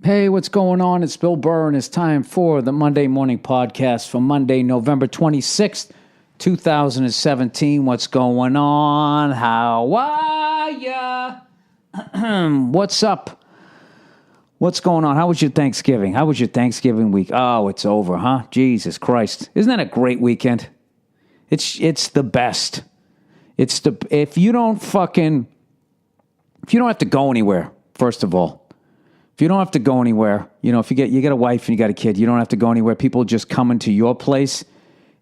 Hey, what's going on? It's Bill Burr, and it's time for the Monday Morning Podcast for Monday, November 26th, 2017. What's going on? How are ya? What's up? What's going on? How was your Thanksgiving? How was your Thanksgiving week? Oh, it's over, huh? Jesus Christ. Isn't that a great weekend? It's the best. If you don't have to go anywhere, first of all. If you don't have to go anywhere, if you get a wife and you got a kid, you don't have to go anywhere. People just come into your place.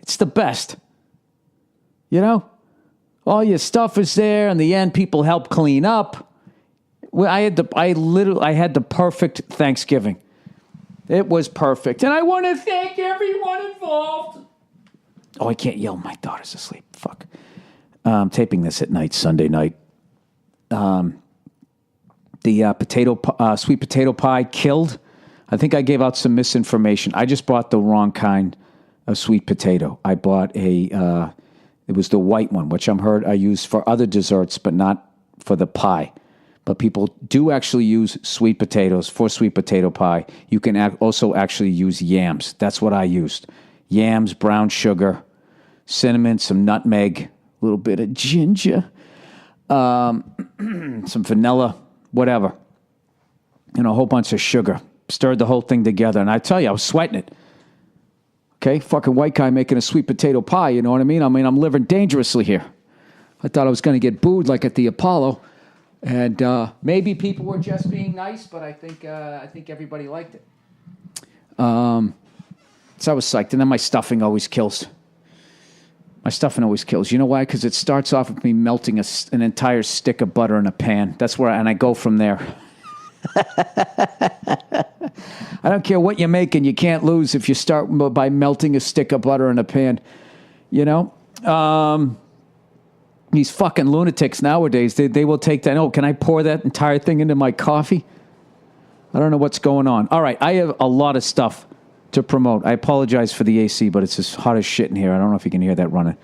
It's the best. All your stuff is there. In the end, people help clean up. Well, I had the perfect Thanksgiving. It was perfect. And I want to thank everyone involved. Oh, I can't yell. My daughter's asleep. Fuck. I'm taping this at night, Sunday night. The sweet potato pie killed. I think I gave out some misinformation. I just bought the wrong kind of sweet potato. I bought it was the white one, which I use for other desserts, but not for the pie. But people do actually use sweet potatoes for sweet potato pie. You can also actually use yams. That's what I used. Yams, brown sugar, cinnamon, some nutmeg, a little bit of ginger, some vanilla, whatever, and a whole bunch of sugar. Stirred the whole thing together, and I tell you, I was sweating it. Okay, fucking white guy making a sweet potato pie, you know what I mean? I'm living dangerously here. I thought I was going to get booed like at the Apollo, and maybe people were just being nice, but I think everybody liked it. So I was psyched, and then my stuffing always kills. You know why? Because it starts off with me melting an entire stick of butter in a pan. That's where, and I go from there. I don't care what you're making. You can't lose if you start by melting a stick of butter in a pan. These fucking lunatics nowadays, they will take that. Oh, can I pour that entire thing into my coffee? I don't know what's going on. All right, I have a lot of stuff to promote. I apologize for the AC, but it's as hot as shit in here. I don't know if you can hear that running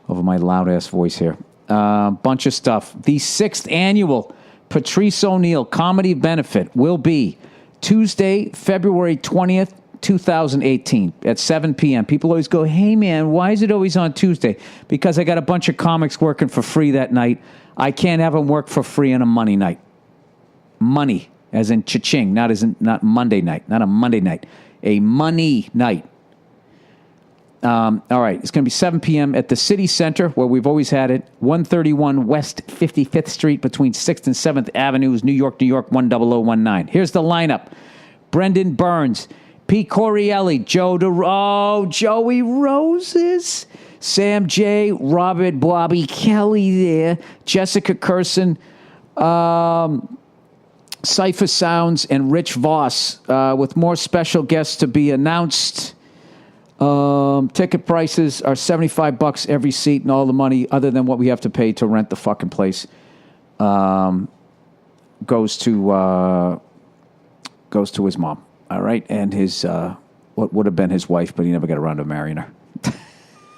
over my loud-ass voice here. Bunch of stuff. The 6th annual Patrice O'Neill Comedy Benefit will be Tuesday, February 20th, 2018 at 7 p.m. People always go, hey, man, why is it always on Tuesday? Because I got a bunch of comics working for free that night. I can't have them work for free on a money night. Money, as in cha-ching, not Monday night, not a Monday night. A money night. All right, it's going to be 7 p.m. at the City Center, where we've always had it, 131 West 55th Street between 6th and 7th Avenues, New York, 10019. Here's the lineup. Brendan Burns, Pete Corielli, Joey Roses, Sam J, Robert Bobby Kelly there, Jessica Curson, Cypher Sounds, and Rich Voss, with more special guests to be announced. Ticket prices are $75 every seat, and all the money other than what we have to pay to rent the fucking place goes to his mom. All right, and his what would have been his wife, but he never got around to marrying her.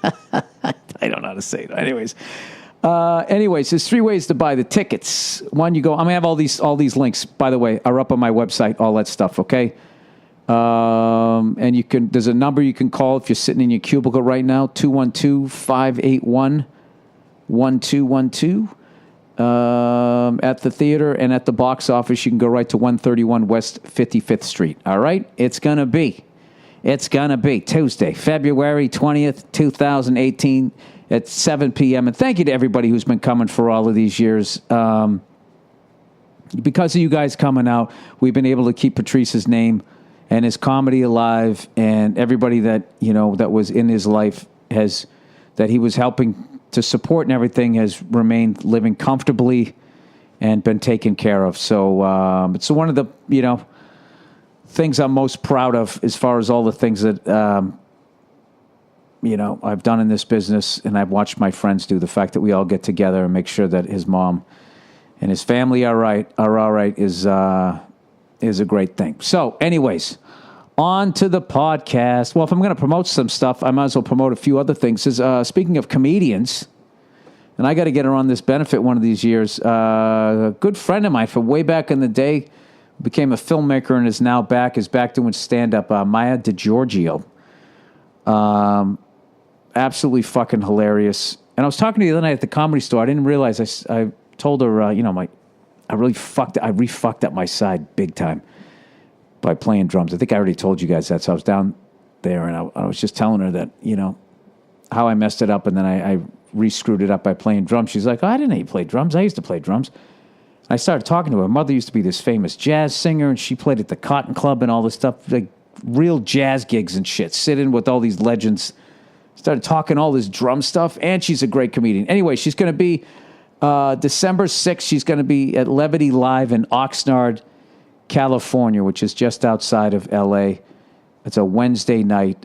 I don't know how to say it. Anyways, there's 3 ways to buy the tickets. One, you go. I'm gonna have all these links. By the way, are up on my website. All that stuff. Okay. And there's a number you can call if you're sitting in your cubicle right now. 212-581-1212. At the theater and at the box office, you can go right to 131 West 55th Street. All right, it's gonna be Tuesday, February 20th, 2018. At 7 p.m. And thank you to everybody who's been coming for all of these years. Because of you guys coming out, we've been able to keep Patrice's name and his comedy alive, and everybody that was in his life that he was helping to support and everything has remained living comfortably and been taken care of. So it's one of the things I'm most proud of as far as all the things that I've done in this business, and I've watched my friends do. The fact that we all get together and make sure that his mom and his family are all right is a great thing. So, anyways, on to the podcast. Well, if I'm going to promote some stuff, I might as well promote a few other things. Speaking of comedians, and I got to get her on this benefit one of these years. A good friend of mine from way back in the day became a filmmaker and is back doing stand-up. Maya DiGiorgio. Absolutely fucking hilarious. And I was talking to her the other night at the Comedy Store. I didn't realize, I told her, I re-fucked up my side big time by playing drums. I think I already told you guys that. So I was down there and I was just telling her that, how I messed it up, and then I re-screwed it up by playing drums. She's like, oh, I didn't know you played drums. I used to play drums. I started talking to her. Her mother used to be this famous jazz singer, and she played at the Cotton Club and all this stuff, like real jazz gigs and shit, sitting with all these legends. Started talking all this drum stuff, and she's a great comedian. Anyway, she's going to be December 6th. She's going to be at Levity Live in Oxnard, California, which is just outside of L.A. It's a Wednesday night.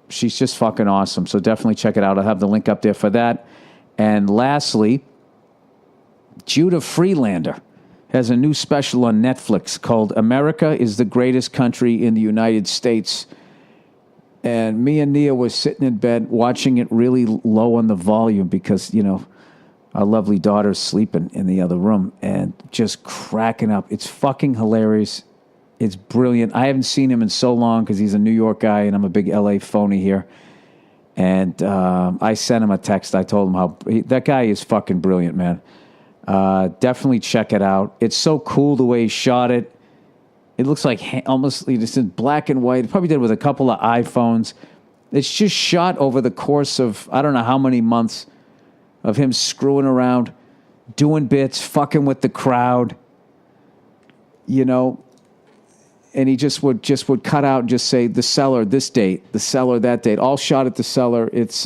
She's just fucking awesome. So definitely check it out. I'll have the link up there for that. And lastly, Judah Freelander has a new special on Netflix called America is the Greatest Country in the United States. And me and Nia was sitting in bed watching it really low on the volume because, our lovely daughter's sleeping in the other room and just cracking up. It's fucking hilarious. It's brilliant. I haven't seen him in so long because he's a New York guy and I'm a big LA phony here. And I sent him a text. I told him that guy is fucking brilliant, man. Definitely check it out. It's so cool the way he shot it. It looks like almost just in black and white. Probably did with a couple of iPhones. It's just shot over the course of I don't know how many months of him screwing around, doing bits, fucking with the crowd, And he just would cut out and just say the Cellar this date, the Cellar that date, all shot at the Cellar. It's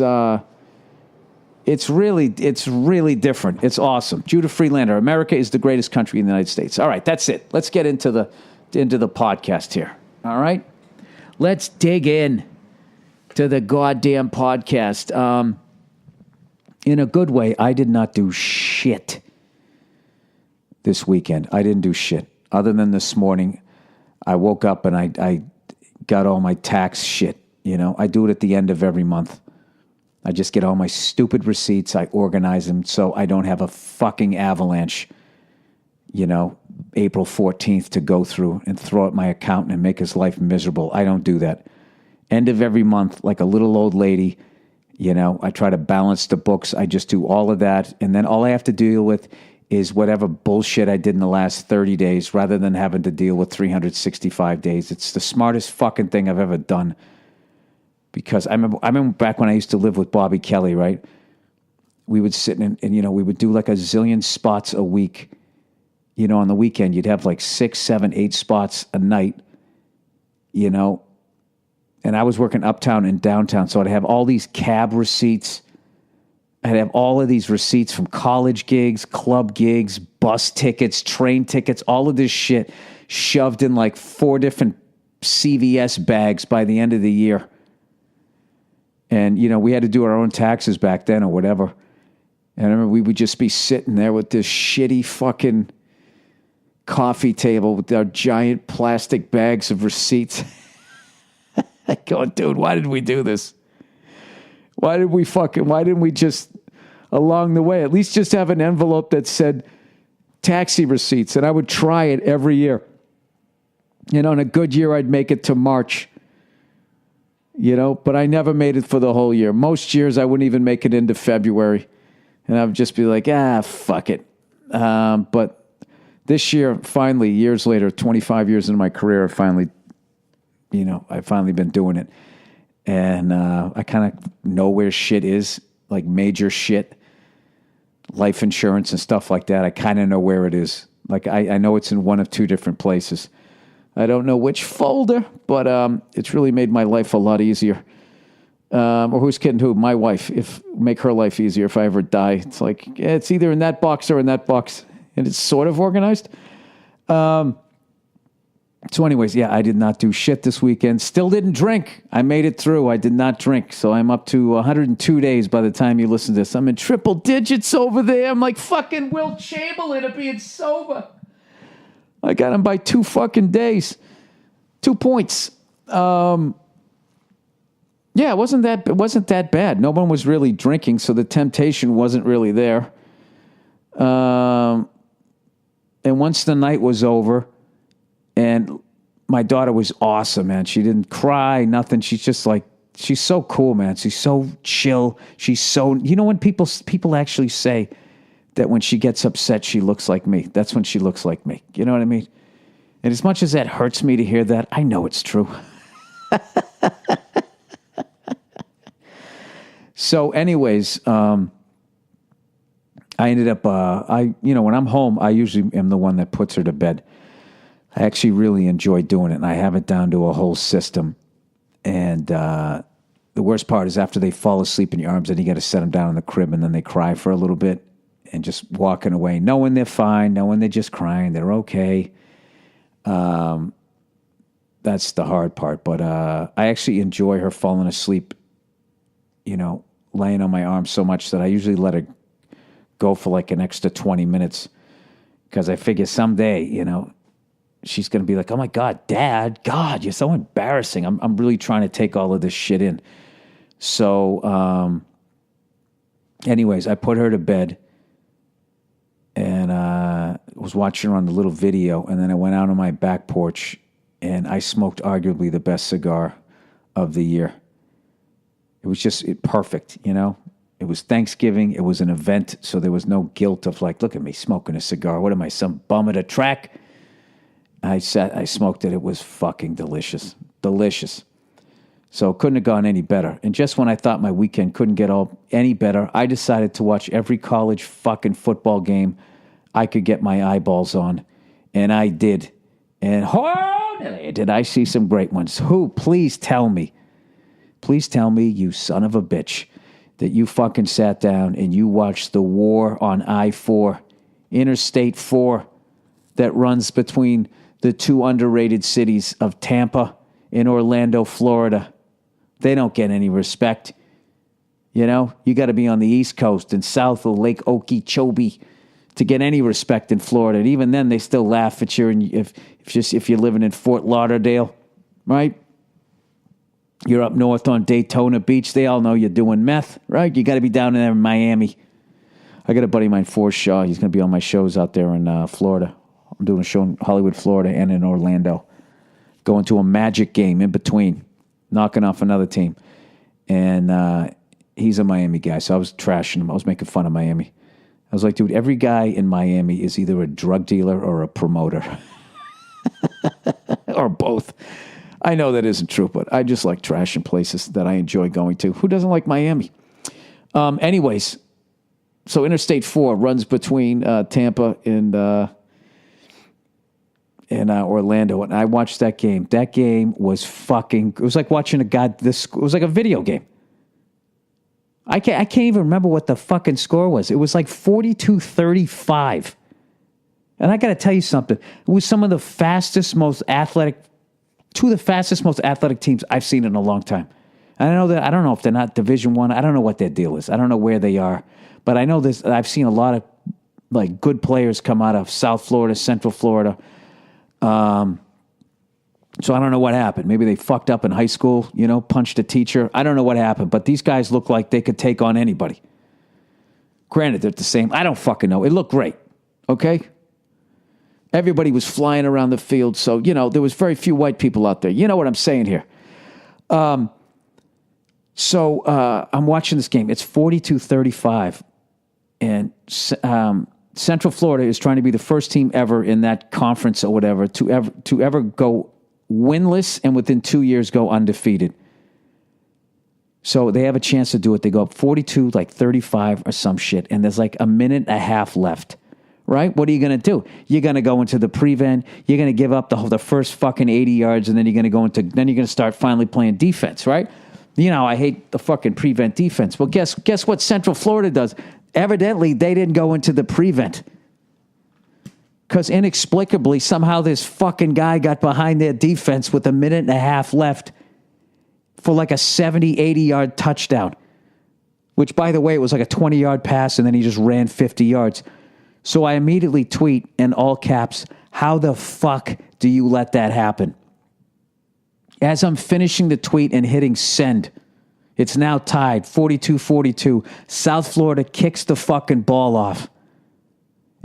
really different. It's awesome. Judah Freelander, America is the greatest country in the United States. All right, that's it. Let's get into the podcast here. All right, let's dig in to the goddamn podcast. In a good way, I did not do shit this weekend. I didn't do shit other than this morning. I woke up and I got all my tax shit. I do it at the end of every month. I just get all my stupid receipts. I organize them so I don't have a fucking avalanche, April 14th to go through and throw at my accountant and make his life miserable. I don't do that. End of every month, like a little old lady, I try to balance the books. I just do all of that. And then all I have to deal with is whatever bullshit I did in the last 30 days rather than having to deal with 365 days. It's the smartest fucking thing I've ever done. Because I remember back when I used to live with Bobby Kelly, right? We would sit and we would do like a zillion spots a week. On the weekend, you'd have like 6, 7, 8 spots a night, And I was working uptown and downtown, so I'd have all these cab receipts. I'd have all of these receipts from college gigs, club gigs, bus tickets, train tickets, all of this shit shoved in like 4 different CVS bags by the end of the year. And, we had to do our own taxes back then or whatever. And I remember we would just be sitting there with this shitty fucking coffee table with our giant plastic bags of receipts. Going, dude, why did we do this? Why didn't we just, along the way, at least just have an envelope that said taxi receipts? And I would try it every year. In a good year, I'd make it to March. But I never made it for the whole year. Most years, I wouldn't even make it into February. And I would just be like, fuck it. But this year, finally, years later, 25 years into my career, I've finally been doing it. And I kind of know where shit is, like major shit, life insurance and stuff like that. I kind of know where it is. Like I know it's in one of 2 different places. I don't know which folder, but it's really made my life a lot easier. Or who's kidding who? My wife. Make her life easier if I ever die. It's like, it's either in that box or in that box. And it's sort of organized. So anyways, I did not do shit this weekend. Still didn't drink. I made it through. I did not drink. So I'm up to 102 days by the time you listen to this. I'm in triple digits over there. I'm like fucking Will Chamberlain of being sober. I got him by 2 fucking days. 2 points. It wasn't that bad. No one was really drinking, so the temptation wasn't really there. And once the night was over, and my daughter was awesome, man. She didn't cry, nothing. She's just like, she's so cool, man. She's so chill. She's so, you know, when people actually say that when she gets upset, she looks like me. That's when she looks like me. You know what I mean? And as much as that hurts me to hear that, I know it's true. So anyways, I ended up, when I'm home, I usually am the one that puts her to bed. I actually really enjoy doing it, and I have it down to a whole system. And the worst part is after they fall asleep in your arms, then you got to set them down in the crib, and then they cry for a little bit, and just walking away, knowing they're fine, knowing they're just crying, they're okay. That's the hard part. But I actually enjoy her falling asleep, laying on my arm so much that I usually let her go for like an extra 20 minutes, because I figure someday, she's going to be like, oh my God, Dad, God, you're so embarrassing. I'm really trying to take all of this shit in. So, anyways, I put her to bed, and was watching her on the little video, and then I went out on my back porch, and I smoked arguably the best cigar of the year. It was just perfect, It was Thanksgiving. It was an event, so there was no guilt of like, look at me smoking a cigar. What am I, some bum at a track? I smoked it. It was fucking delicious. Delicious. So it couldn't have gone any better. And just when I thought my weekend couldn't get any better, I decided to watch every college fucking football game I could get my eyeballs on. And I did. And did I see some great ones. Please tell me, you son of a bitch, that you fucking sat down and you watched the war on I-4, Interstate 4, that runs between the two underrated cities of Tampa and Orlando, Florida. They don't get any respect. You got to be on the East Coast and south of Lake Okeechobee to get any respect in Florida. And even then, they still laugh at you if you're living in Fort Lauderdale, right? You're up north on Daytona Beach. They all know you're doing meth, right? You got to be down there in Miami. I got a buddy of mine, Forrest Shaw. He's going to be on my shows out there in Florida. I'm doing a show in Hollywood, Florida, and in Orlando. Going to a Magic game in between, knocking off another team. And he's a Miami guy, so I was trashing him. I was making fun of Miami. I was like, dude, every guy in Miami is either a drug dealer or a promoter. Or both. I know that isn't true, but I just like trashing places that I enjoy going to. Who doesn't like Miami? Anyways, so Interstate 4 runs between Tampa and Orlando, and I watched that game. That game was it was like watching it was like a video game. I can't even remember what the fucking score was. It was like 42-35. And I got to tell you something. It was two of the fastest, most athletic teams I've seen in a long time. And I don't know if they're not Division I. I don't know what their deal is. I don't know where they are. But I know this. I've seen a lot of like good players come out of South Florida, Central Florida. So I don't know what happened. Maybe they fucked up in high school, punched a teacher. I don't know what happened. But these guys look like they could take on anybody. Granted, they're the same. I don't fucking know. It looked great. Okay? Everybody was flying around the field. So, there was very few white people out there. You know what I'm saying here. So I'm watching this game. It's 42-35. And Central Florida is trying to be the first team ever in that conference or whatever to ever go winless and within 2 years go undefeated. So they have a chance to do it. They go up 42-35 or some shit, and there's like a minute and a half left. Right? What are you going to do? You're going to go into the prevent. You're going to give up the first fucking 80 yards, and then you're going to start finally playing defense, right? I hate the fucking prevent defense. Well, guess what Central Florida does? Evidently, they didn't go into the prevent. Because inexplicably, somehow this fucking guy got behind their defense with a minute and a half left for like a 70, 80-yard touchdown. Which, by the way, it was like a 20-yard pass, and then he just ran 50 yards. So I immediately tweet in all caps, how the fuck do you let that happen? As I'm finishing the tweet and hitting send, it's now tied, 42-42. South Florida kicks the fucking ball off.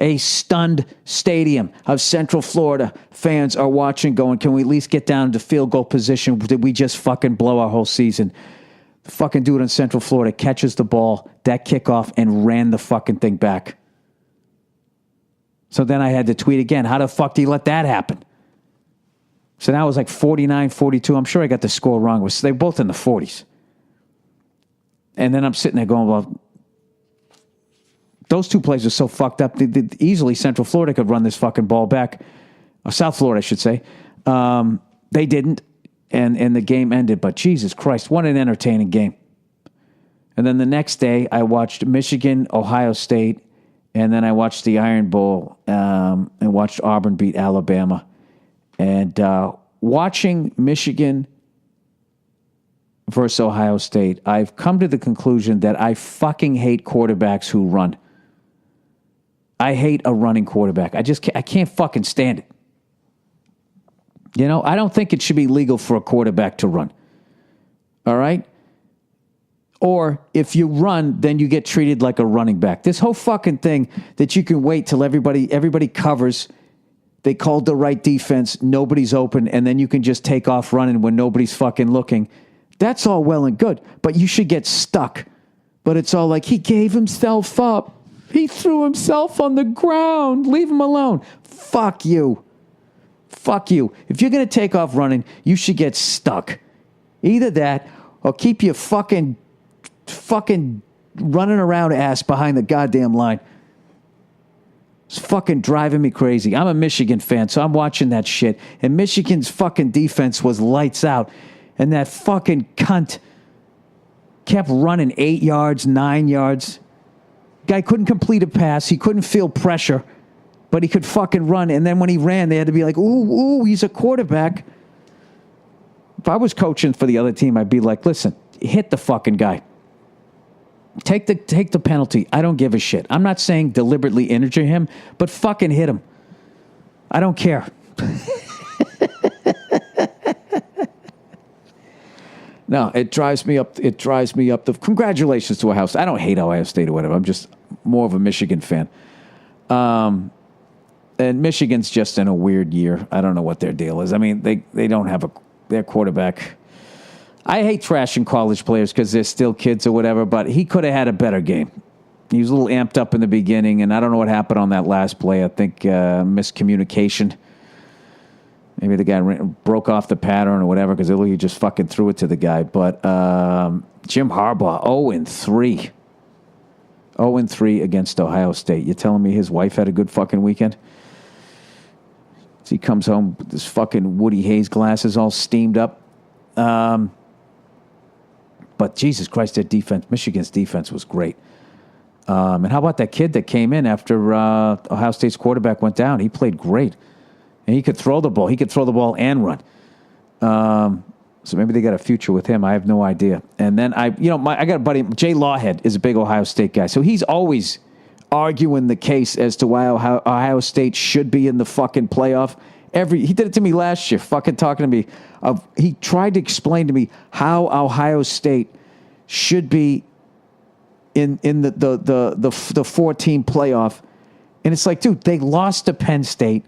A stunned stadium of Central Florida fans are watching going, can we at least get down to field goal position? Did we just fucking blow our whole season? The fucking dude in Central Florida catches the ball, that kickoff, and ran the fucking thing back. So then I had to tweet again, how the fuck do you let that happen? So now it was like 49-42. I'm sure I got the score wrong. They were both in the 40s. And then I'm sitting there going, well, those two plays are so fucked up. Easily Central Florida could run this fucking ball back. Or South Florida, I should say. They didn't, and the game ended. But Jesus Christ, what an entertaining game. And then the next day, I watched Michigan, Ohio State, and then I watched the Iron Bowl and watched Auburn beat Alabama. And watching Michigan versus Ohio State, I've come to the conclusion that I fucking hate quarterbacks who run. I hate a running quarterback. I can't fucking stand it. You know, I don't think it should be legal for a quarterback to run. All right? Or if you run, then you get treated like a running back. This whole fucking thing that you can wait till everybody covers, they called the right defense, nobody's open, and then you can just take off running when nobody's fucking looking. That's all well and good, but you should get stuck. But it's all like, he gave himself up. He threw himself on the ground. Leave him alone. Fuck you. Fuck you. If you're going to take off running, you should get stuck. Either that or keep your fucking running around ass behind the goddamn line. It's fucking driving me crazy. I'm a Michigan fan, so I'm watching that shit. And Michigan's fucking defense was lights out. And that fucking cunt kept running 8 yards, 9 yards. Guy couldn't complete a pass. He couldn't feel pressure, but he could fucking run. And then when he ran, they had to be like, ooh, he's a quarterback. If I was coaching for the other team, I'd be like, listen, hit the fucking guy. Take the penalty. I don't give a shit. I'm not saying deliberately injure him, but fucking hit him. I don't care. No, it drives me up. Congratulations to Ohio State. I don't hate Ohio State or whatever. I'm just more of a Michigan fan. And Michigan's just in a weird year. I don't know what their deal is. I mean, they don't have their quarterback. I hate trashing college players because they're still kids or whatever, but he could have had a better game. He was a little amped up in the beginning, and I don't know what happened on that last play. I think miscommunication. Maybe the guy broke off the pattern or whatever because he just fucking threw it to the guy. But Jim Harbaugh, 0-3. 0-3 against Ohio State. You're telling me his wife had a good fucking weekend? So he comes home with his fucking Woody Hayes glasses all steamed up. But Jesus Christ, their defense, Michigan's defense was great. And how about that kid that came in after Ohio State's quarterback went down? He played great. And he could throw the ball. He could throw the ball and run. So maybe they got a future with him. I have no idea. And then I got a buddy, Jay Lawhead is a big Ohio State guy. So he's always arguing the case as to why Ohio State should be in the fucking playoff. He did it to me last year, fucking talking to me. He tried to explain to me how Ohio State should be in the 4-team playoff. And it's like, dude, they lost to Penn State.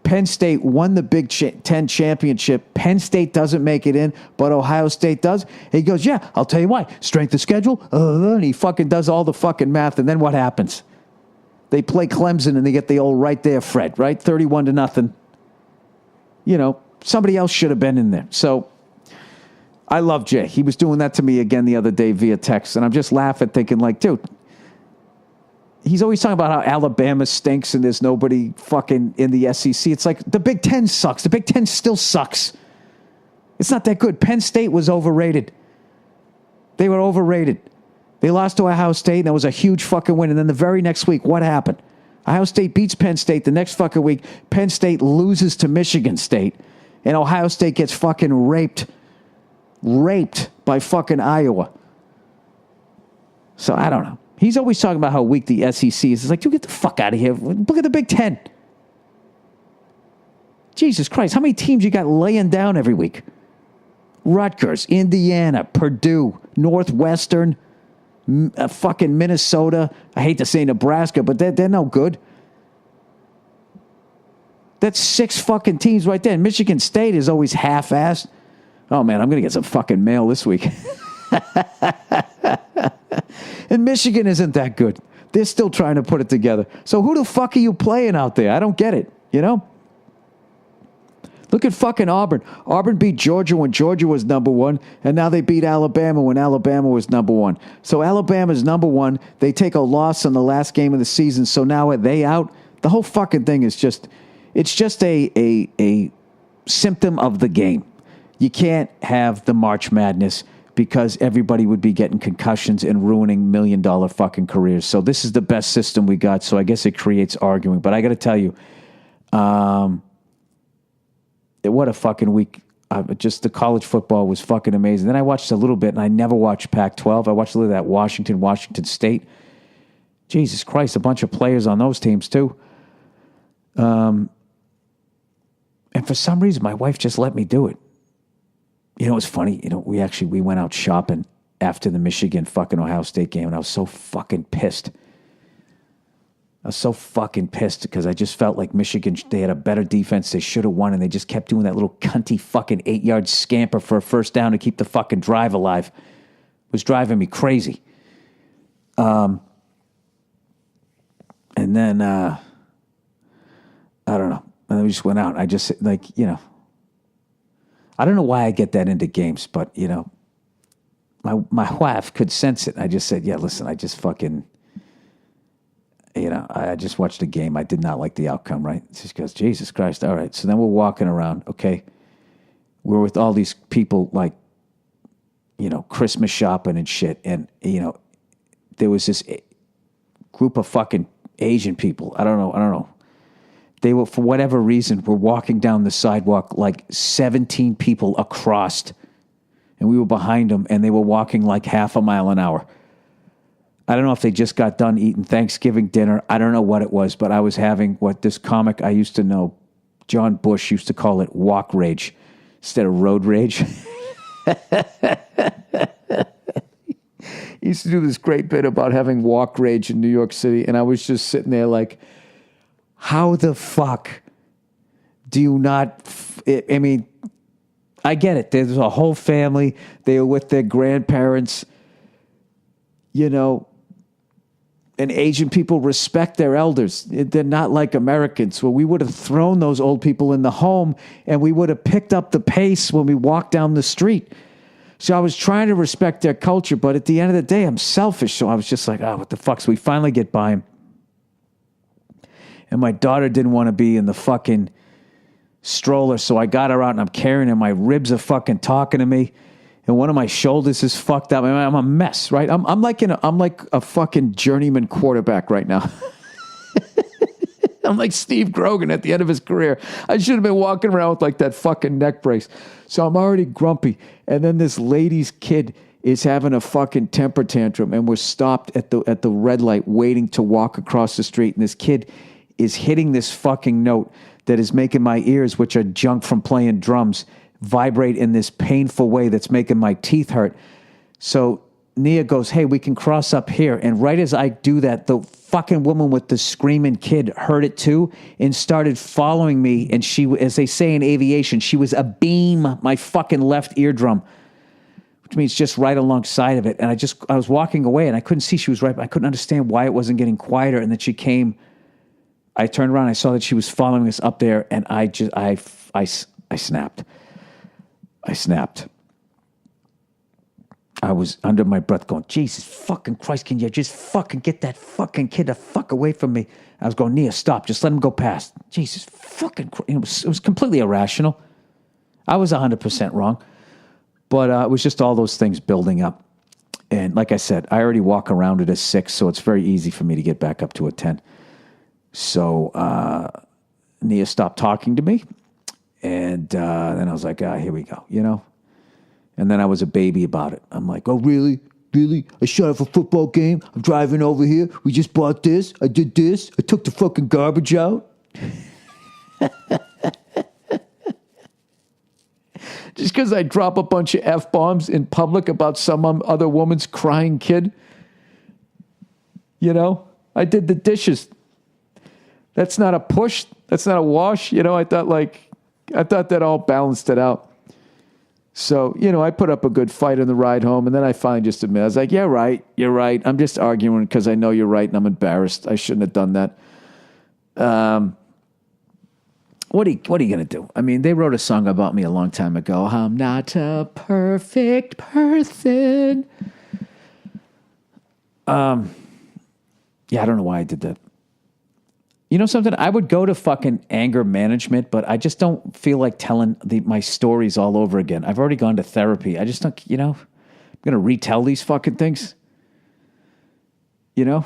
Penn State won the Big Ten championship. Penn State doesn't make it in, but Ohio State does. And he goes, yeah, I'll tell you why. Strength of schedule. And he fucking does all the fucking math. And then what happens? They play Clemson and they get the old right there, Fred, right? 31-0. You know, somebody else should have been in there. So I love Jay. He was doing that to me again the other day via text. And I'm just laughing, thinking like, dude, he's always talking about how Alabama stinks and there's nobody fucking in the SEC. It's like the Big Ten sucks. The Big Ten still sucks. It's not that good. Penn State was overrated. They were overrated. They lost to Ohio State, and that was a huge fucking win. And then the very next week, what happened? Ohio State beats Penn State. The next fucking week, Penn State loses to Michigan State, and Ohio State gets fucking raped by fucking Iowa. So I don't know. He's always talking about how weak the SEC is. It's like, dude, get the fuck out of here. Look at the Big Ten. Jesus Christ, how many teams you got laying down every week? Rutgers, Indiana, Purdue, Northwestern, fucking Minnesota. I hate to say Nebraska, but they're no good. That's 6 fucking teams right there. And Michigan State is always half-assed. Oh, man, I'm going to get some fucking mail this week. And Michigan isn't that good. They're still trying to put it together. So who the fuck are you playing out there? I don't get it, you know? Look at fucking Auburn. Auburn beat Georgia when Georgia was number 1, and now they beat Alabama when Alabama was number 1. So Alabama's number 1. They take a loss in the last game of the season, so now are they out? The whole fucking thing is just, it's just a symptom of the game. You can't have the March Madness because everybody would be getting concussions and ruining $1 million fucking careers. So this is the best system we got, so I guess it creates arguing. But I got to tell you, what a fucking week. Just the college football was fucking amazing. Then I watched a little bit, and I never watched Pac-12. I watched a little of that Washington State. Jesus Christ, a bunch of players on those teams, too. And for some reason, my wife just let me do it. You know, it was funny. You know, we went out shopping after the Michigan fucking Ohio State game, and I was so fucking pissed. I was so fucking pissed because I just felt like Michigan, they had a better defense. They should have won, and they just kept doing that little cunty fucking 8-yard scamper for a first down to keep the fucking drive alive. It was driving me crazy. And then, I don't know. And then we just went out. I just, like, you know, I don't know why I get that into games, but, you know, my wife could sense it. I just said, yeah, listen, I just fucking, you know, I just watched a game. I did not like the outcome, right? She goes, Jesus Christ, all right. So then we're walking around, okay? We're with all these people, like, you know, Christmas shopping and shit. And, you know, there was this group of fucking Asian people. I don't know. They were, for whatever reason, were walking down the sidewalk like 17 people across, and we were behind them, and they were walking like half a mile an hour. I don't know if they just got done eating Thanksgiving dinner. I don't know what it was, but I was having what this comic I used to know, John Bush, used to call it walk rage instead of road rage. He used to do this great bit about having walk rage in New York City, and I was just sitting there like, how the fuck do you not, I mean, I get it. There's a whole family. They were with their grandparents, you know, and Asian people respect their elders. They're not like Americans. Well, we would have thrown those old people in the home, and we would have picked up the pace when we walked down the street. So I was trying to respect their culture, but at the end of the day, I'm selfish. So I was just like, oh, what the fuck? So we finally get by him. And my daughter didn't want to be in the fucking stroller, so I got her out, and I'm carrying her. My ribs are fucking talking to me, and one of my shoulders is fucked up. I'm a mess, right? I'm like a fucking journeyman quarterback right now. I'm like Steve Grogan at the end of his career. I should have been walking around with like that fucking neck brace. So I'm already grumpy, and then this lady's kid is having a fucking temper tantrum, and we're stopped at the red light waiting to walk across the street, and this kid is hitting this fucking note that is making my ears, which are junk from playing drums, vibrate in this painful way that's making my teeth hurt. So Nia goes, hey, we can cross up here. And right as I do that, the fucking woman with the screaming kid heard it too and started following me. And she, as they say in aviation, she was abeam my fucking left eardrum, which means just right alongside of it. And I was walking away, and I couldn't see she was right, but I couldn't understand why it wasn't getting quieter. And then she came. I turned around, I saw that she was following us up there, and I snapped. I snapped. I was under my breath going, Jesus fucking Christ, can you just fucking get that fucking kid the fuck away from me? I was going, Nia, stop, just let him go past. Jesus fucking Christ. It was completely irrational. I was 100% wrong. But it was just all those things building up. And like I said, I already walk around at a 6, so it's very easy for me to get back up to a 10. So Nia stopped talking to me, and then I was like, here we go, you know? And then I was a baby about it. I'm like, oh, really? Really? I shut off a football game. I'm driving over here. We just bought this. I did this. I took the fucking garbage out. Just because I drop a bunch of F-bombs in public about some other woman's crying kid. You know? I did the dishes. That's not a push. That's not a wash. I thought that all balanced it out. So, I put up a good fight on the ride home, and then I finally just admitted, I was like, yeah, right, you're right. I'm just arguing because I know you're right, and I'm embarrassed. I shouldn't have done that. What are you going to do? I mean, they wrote a song about me a long time ago. I'm not a perfect person. Yeah, I don't know why I did that. You know something? I would go to fucking anger management, but I just don't feel like telling my stories all over again. I've already gone to therapy. I just don't, I'm going to retell these fucking things. I'm going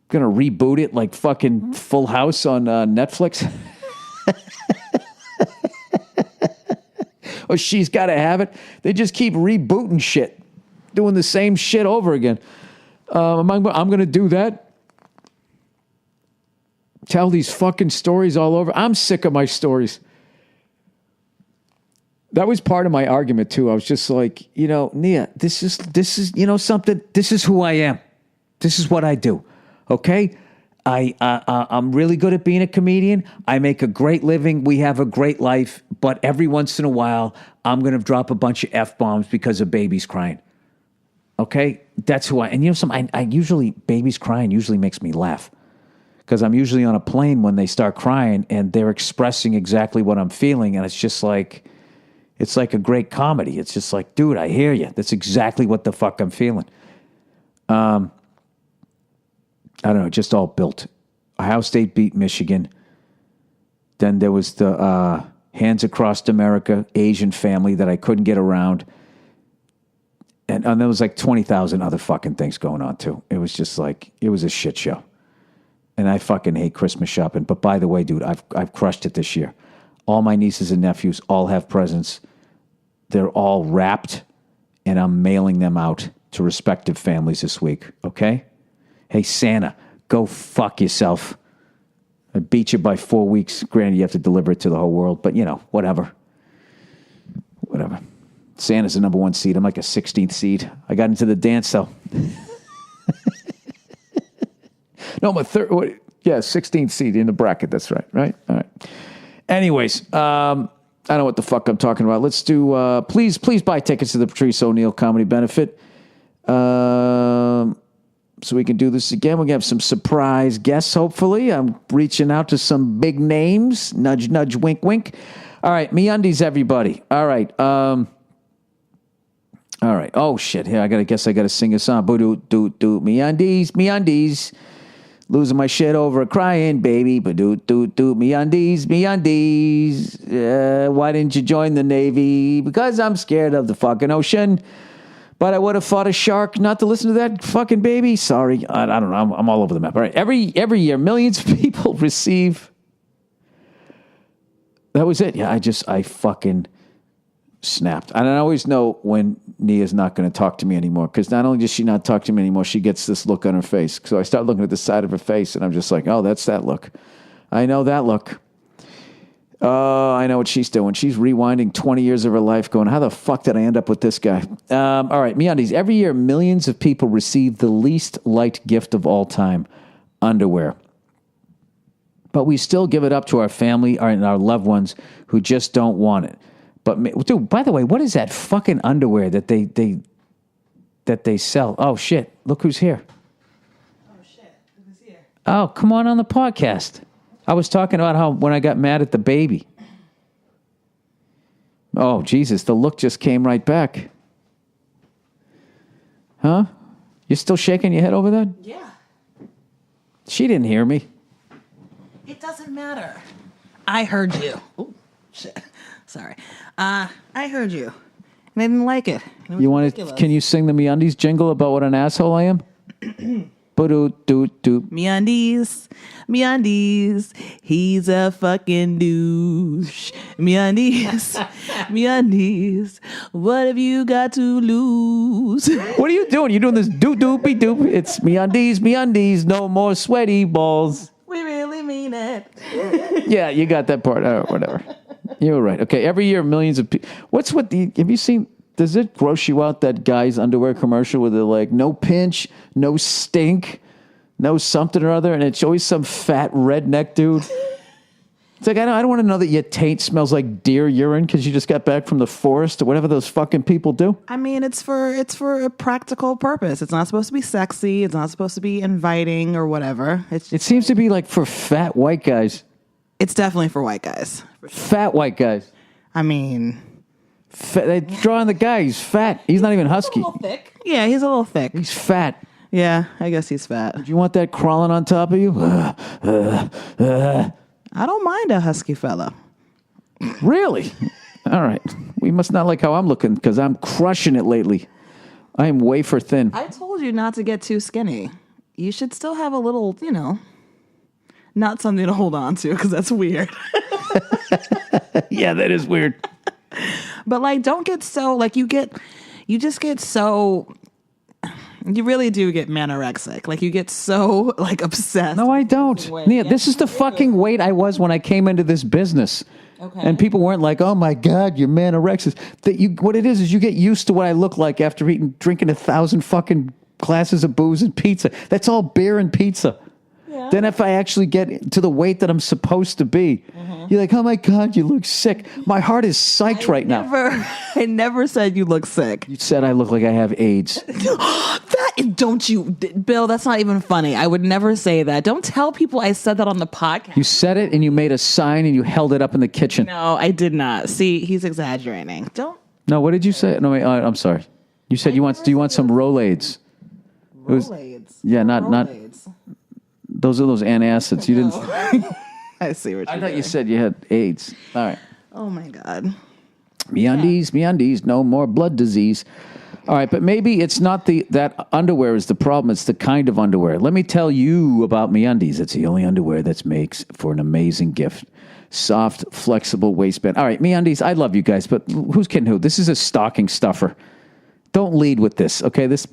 to reboot it like fucking Full House on Netflix. Or She's Gotta Have It. They just keep rebooting shit, doing the same shit over again. I'm going to do that. Tell these fucking stories all over. I'm sick of my stories. That was part of my argument too. I was just like, Nia, this is something. This is who I am. This is what I do. Okay, I'm really good at being a comedian. I make a great living. We have a great life. But every once in a while, I'm going to drop a bunch of F-bombs because a baby's crying. Okay, that's who I. And I usually babies crying usually makes me laugh. Because I'm usually on a plane when they start crying and they're expressing exactly what I'm feeling. And it's just like, it's like a great comedy. It's just like, dude, I hear you. That's exactly what the fuck I'm feeling. I don't know, just all built. Ohio State beat Michigan. Then there was the Hands Across America Asian family that I couldn't get around. And there was like 20,000 other fucking things going on too. It was just like, it was a shit show. And I fucking hate Christmas shopping. But by the way, dude, I've crushed it this year. All my nieces and nephews all have presents. They're all wrapped, and I'm mailing them out to respective families this week, okay? Hey, Santa, go fuck yourself. I beat you by 4 weeks. Granted, you have to deliver it to the whole world, but, whatever. Whatever. Santa's the number 1 seed. I'm like a 16th seed. I got into the dance, though. No, my 16th seed in the bracket. That's right. Right? All right. Anyways, I don't know what the fuck I'm talking about. Let's do, please buy tickets to the Patrice O'Neill Comedy Benefit. So we can do this again. We're going to have some surprise guests, hopefully. I'm reaching out to some big names. Nudge, nudge, wink, wink. All right. MeUndies, everybody. All right. All right. Oh, shit. Here, I got to sing a song. Boo-doo-doo-doo. MeUndies. Losing my shit over crying, baby. Ba-doo-doo-doo. MeUndies. Why didn't you join the Navy? Because I'm scared of the fucking ocean. But I would have fought a shark not to listen to that fucking baby. Sorry. I don't know. I'm all over the map. All right. Every year, millions of people receive. That was it. Yeah, I fucking snapped. And I always know when Nia's not going to talk to me anymore, because not only does she not talk to me anymore, she gets this look on her face. So I start looking at the side of her face, and I'm just like, oh, that's that look. I know that look. Oh, I know what she's doing. She's rewinding 20 years of her life going, how the fuck did I end up with this guy? All right, MeUndies. Every year, millions of people receive the least liked gift of all time, underwear. But we still give it up to our family and our loved ones who just don't want it. But, dude, by the way, what is that fucking underwear that they sell? Oh, shit. Look who's here. Oh, shit. Who's here? Oh, come on the podcast. I was talking about how when I got mad at the baby. Oh, Jesus, the look just came right back. Huh? You still shaking your head over that? Yeah. She didn't hear me. It doesn't matter. I heard you. Oh, shit. Sorry. I heard you. And I didn't like it. You want to? Can you sing the MeUndies jingle about what an asshole I am? MeUndies, he's a fucking douche. MeUndies, what have you got to lose? What are you doing? You're doing this doopy doop. It's MeUndies, no more sweaty balls. We really mean it. Yeah, you got that part. Oh, whatever. You were right. Okay, every year millions of people. Have you seen? Does it gross you out that guy's underwear commercial where they're like, no pinch, no stink, knows something or other, and it's always some fat redneck dude. It's like, I don't want to know that your taint smells like deer urine because you just got back from the forest or whatever those fucking people do. I mean, it's for a practical purpose. It's not supposed to be sexy. It's not supposed to be inviting or whatever. It seems to be like for fat white guys. It's definitely for white guys. Fat white guys. I mean, They draw on the guy. He's fat. He's not even husky. a little thick. Yeah, he's a little thick. He's fat. Yeah, I guess he's fat. Do you want that crawling on top of you? I don't mind a husky fella. Really? All right. We must not like how I'm looking because I'm crushing it lately. I am wafer thin. I told you not to get too skinny. You should still have a little, not something to hold on to because that's weird. Yeah, that is weird. But don't get so, you just get so, you really do get manorexic. You get so, obsessed. No, I don't. Nia, this is the fucking weight I was when I came into this business. Okay. And people weren't like, oh my God, you're manorexia. What it is you get used to what I look like after drinking 1,000 fucking glasses of booze and pizza. That's all beer and pizza. Yeah. Then if I actually get to the weight that I'm supposed to be, you're like, oh my God, you look sick. My heart is psyched right now. I never said you look sick. You said I look like I have AIDS. Don't you, Bill, that's not even funny. I would never say that. Don't tell people I said that on the podcast. You said it and you made a sign and you held it up in the kitchen. No, I did not. See, he's exaggerating. No, what did you say? No, wait, I'm sorry. You said do you want some Rolaids? Rolaids? Yeah, not those are those antacids. You didn't. I see what you're I thought you said you had AIDS. All right. Oh my God. MeUndies, no more blood disease. All right, but maybe it's not that underwear is the problem. It's the kind of underwear. Let me tell you about MeUndies. It's the only underwear that makes for an amazing gift. Soft, flexible waistband. All right, MeUndies, I love you guys, but who's kidding who? This is a stocking stuffer. Don't lead with this, okay? This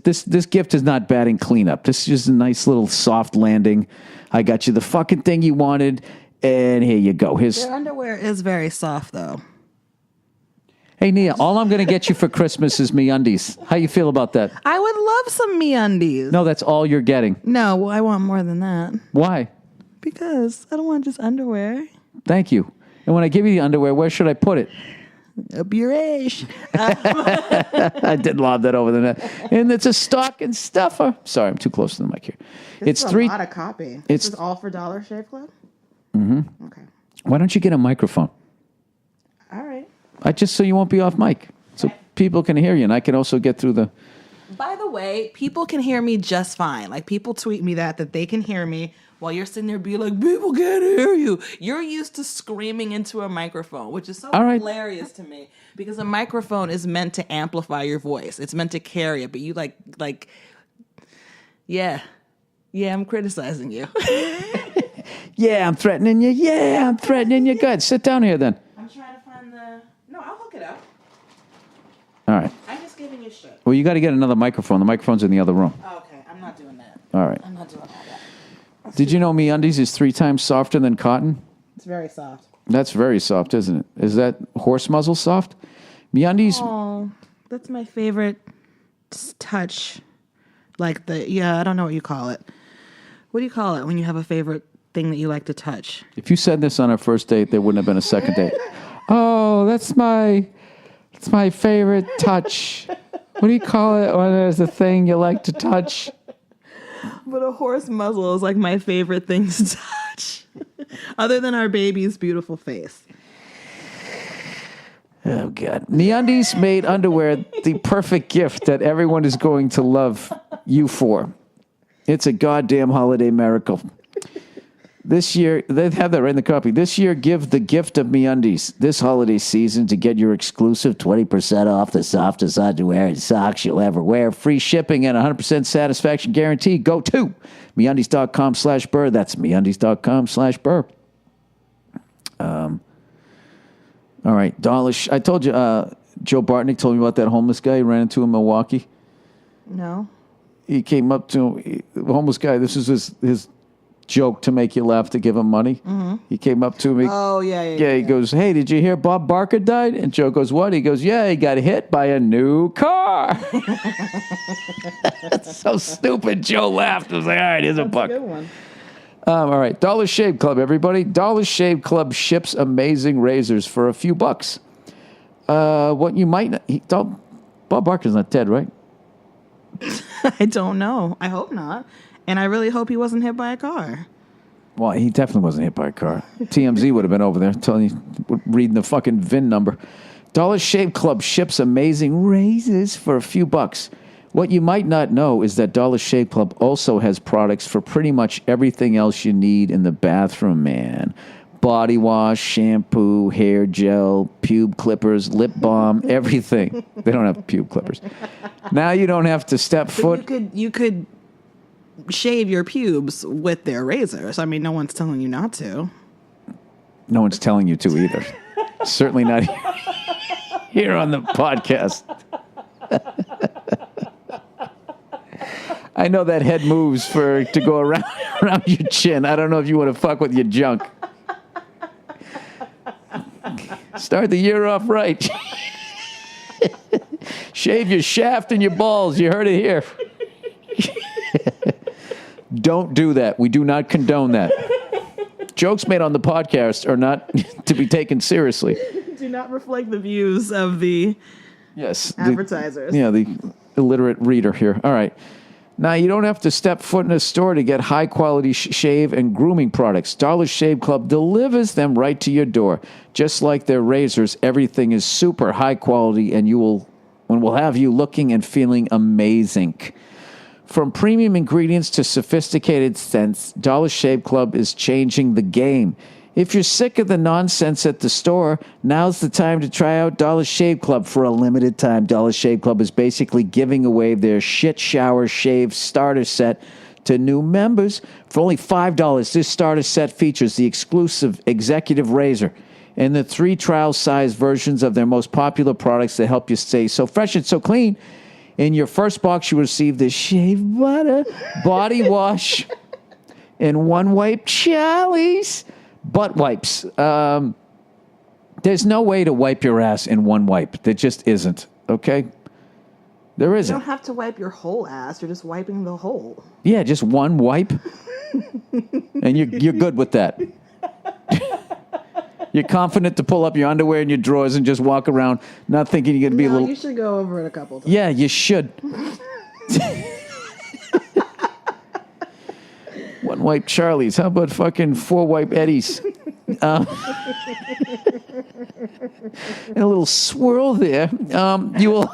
gift is not batting cleanup. This is just a nice little soft landing. I got you the fucking thing you wanted, and here you go. Their underwear is very soft, though. Hey, Nia, all I'm going to get you for Christmas is MeUndies. How you feel about that? I would love some MeUndies. No, that's all you're getting. No, well, I want more than that. Why? Because I don't want just underwear. Thank you. And when I give you the underwear, where should I put it? Up your ass. I did lob that over the net. And it's a stocking stuffer. Sorry, I'm too close to the mic here. It's a lot of copy. This is all for Dollar Shave Club? Mm-hmm. Okay. Why don't you get a microphone? All right. Just so you won't be off mic. So people can hear you, and I can also get through the... By the way, people can hear me just fine. People tweet me that they can hear me while you're sitting there being like, people can't hear you. You're used to screaming into a microphone, which is so hilarious to me because a microphone is meant to amplify your voice. It's meant to carry it, but you yeah, I'm criticizing you. Yeah, I'm threatening you. Yeah, I'm threatening you. Good. Sit down here then. I'm trying to find no, I'll hook it up. All right. I'm just giving you shit. Well, you got to get another microphone. The microphone's in the other room. Oh, okay, I'm not doing that. All right. I'm not doing all that. Did you know MeUndies is 3 times softer than cotton? It's very soft. That's very soft, isn't it? Is that horse muzzle soft? MeUndies. Oh, that's my favorite touch. I don't know what you call it. What do you call it when you have a favorite thing that you like to touch? If you said this on our first date, there wouldn't have been a second date. Oh, that's my favorite touch. What do you call it when there's a thing you like to touch? But a horse muzzle is my favorite thing to touch. Other than our baby's beautiful face. Oh, God. MeUndies made underwear the perfect gift that everyone is going to love you for. It's a goddamn holiday miracle. This year, they have that right in the copy. This year, give the gift of MeUndies this holiday season to get your exclusive 20% off the softest underwear and socks you'll ever wear. Free shipping and 100% satisfaction guarantee. Go to MeUndies.com/Burr. That's MeUndies.com/Burr. All right, Dawlish. I told you, Joe Bartnick told me about that homeless guy he ran into in Milwaukee. No. He came up to him, the homeless guy. This is his joke to make you laugh to give him money. He came up to me. Oh, yeah. He goes, hey, did you hear Bob Barker died? And Joe goes, what? He goes, yeah, he got hit by a new car. That's so stupid. Joe laughed. I was like, all right, here's a buck. That's a good one. All right, Dollar Shave Club, everybody. Dollar Shave Club ships amazing razors for a few bucks. What you might not... Bob Barker's not dead, right? I don't know. I hope not. And I really hope he wasn't hit by a car. Well, he definitely wasn't hit by a car. TMZ would have been over there telling you, reading the fucking VIN number. Dollar Shave Club ships amazing razors for a few bucks. What you might not know is that Dollar Shave Club also has products for pretty much everything else you need in the bathroom, man. Body wash, shampoo, hair gel, pube clippers, lip balm, everything. They don't have pube clippers. Now you don't have to step foot. You could shave your pubes with their razors. I mean, no one's telling you not to. No one's telling you to either. Certainly not here on the podcast. I know that head moves to go around your chin. I don't know if you want to fuck with your junk. Start the year off right. Shave your shaft and your balls. You heard it here. Don't do that. We do not condone that. Jokes made on the podcast are not to be taken seriously. Do not reflect the views of the advertisers. The illiterate reader here. All right. Now, you don't have to step foot in a store to get high-quality shave and grooming products. Dollar Shave Club delivers them right to your door. Just like their razors, everything is super high quality, and will have you looking and feeling amazing. From premium ingredients to sophisticated scents, Dollar Shave Club is changing the game. If you're sick of the nonsense at the store, now's the time to try out Dollar Shave Club for a limited time. Dollar Shave Club is basically giving away their shit shower shave starter set to new members for only $5. This starter set features the exclusive executive razor and the 3 trial size versions of their most popular products that help you stay so fresh and so clean. In your first box, you receive the shave butter, body wash, and one wipe Charlie's butt wipes. There's no way to wipe your ass in one wipe. There just isn't. Okay? There isn't. You don't have to wipe your whole ass. You're just wiping the hole. Yeah, just one wipe. And you're good with that. You're confident to pull up your underwear in your drawers and just walk around not thinking you're going to be a little... you should go over it a couple times. Yeah, you should. One wipe Charlie's. How about fucking 4 wipe Eddie's? And a little swirl there. You will...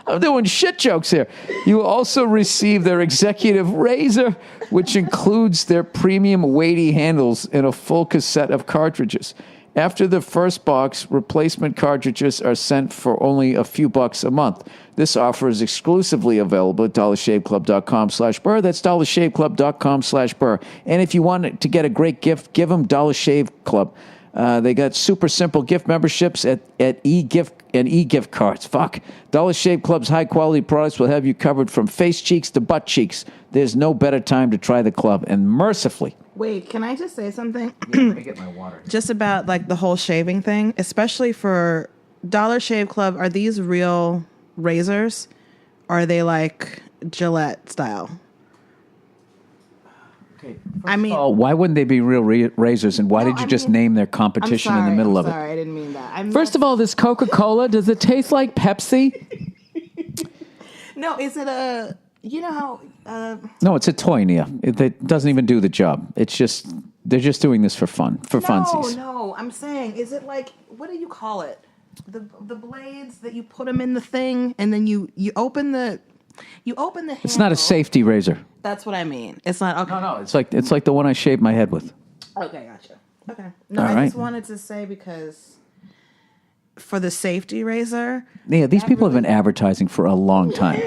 I'm doing shit jokes here. You will also receive their executive razor, which includes their premium weighty handles and a full cassette of cartridges. After the first box, replacement cartridges are sent for only a few bucks a month. This offer is exclusively available at dollarshaveclub.com/Burr. That's dollarshaveclub.com/Burr. And if you want to get a great gift, give them Dollar Shave Club. They got super simple gift memberships at e-gift and e-gift cards. Fuck. Dollar Shave Club's high-quality products will have you covered from face cheeks to butt cheeks. There's no better time to try the club. And mercifully... Wait, can I just say something? Yeah, let me get my water. Just about like the whole shaving thing, especially for Dollar Shave Club. Are these real razors? Or are they like Gillette style? Okay. Why wouldn't they be real razors? And why did you just name their competition in the middle of it? Sorry, I didn't mean that. First of all, this Coca-Cola, does it taste like Pepsi? No, is it a... You know how... No, it's a toy, Nia. It doesn't even do the job. It's just... They're just doing this for fun, for funsies. No, I'm saying, is it like... What do you call it? The blades that you put them in the thing, and then you open the... You open the handle. It's not a safety razor. That's what I mean. It's not... Okay. No. It's like the one I shaved my head with. Okay, gotcha. Okay. No, All I right. just wanted to say because... For the safety razor... Yeah, these people have been advertising for a long time.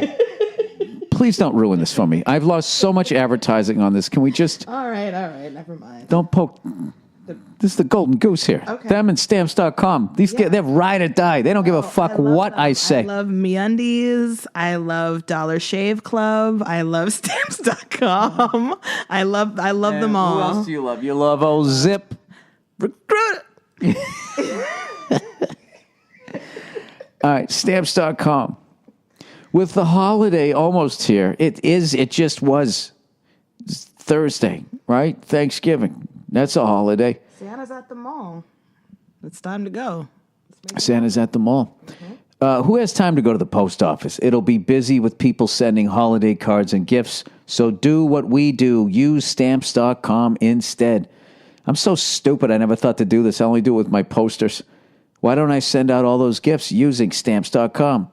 Please don't ruin this for me. I've lost so much advertising on this. Can we just... All right. Never mind. Don't poke... This is the golden goose here. Okay. Them and Stamps.com. They're ride or die. They don't give a fuck what I say. I love MeUndies. I love Dollar Shave Club. I love Stamps.com. I love them all. Who else do you love? You love old Zip. Recruit. All right, Stamps.com. With the holiday almost here, it just was Thursday, right? Thanksgiving. That's a holiday. Santa's at the mall. It's time to go. Santa's at the mall. Who has time to go to the post office? It'll be busy with people sending holiday cards and gifts. So do what we do. Use Stamps.com instead. I'm so stupid. I never thought to do this. I only do it with my posters. Why don't I send out all those gifts using Stamps.com?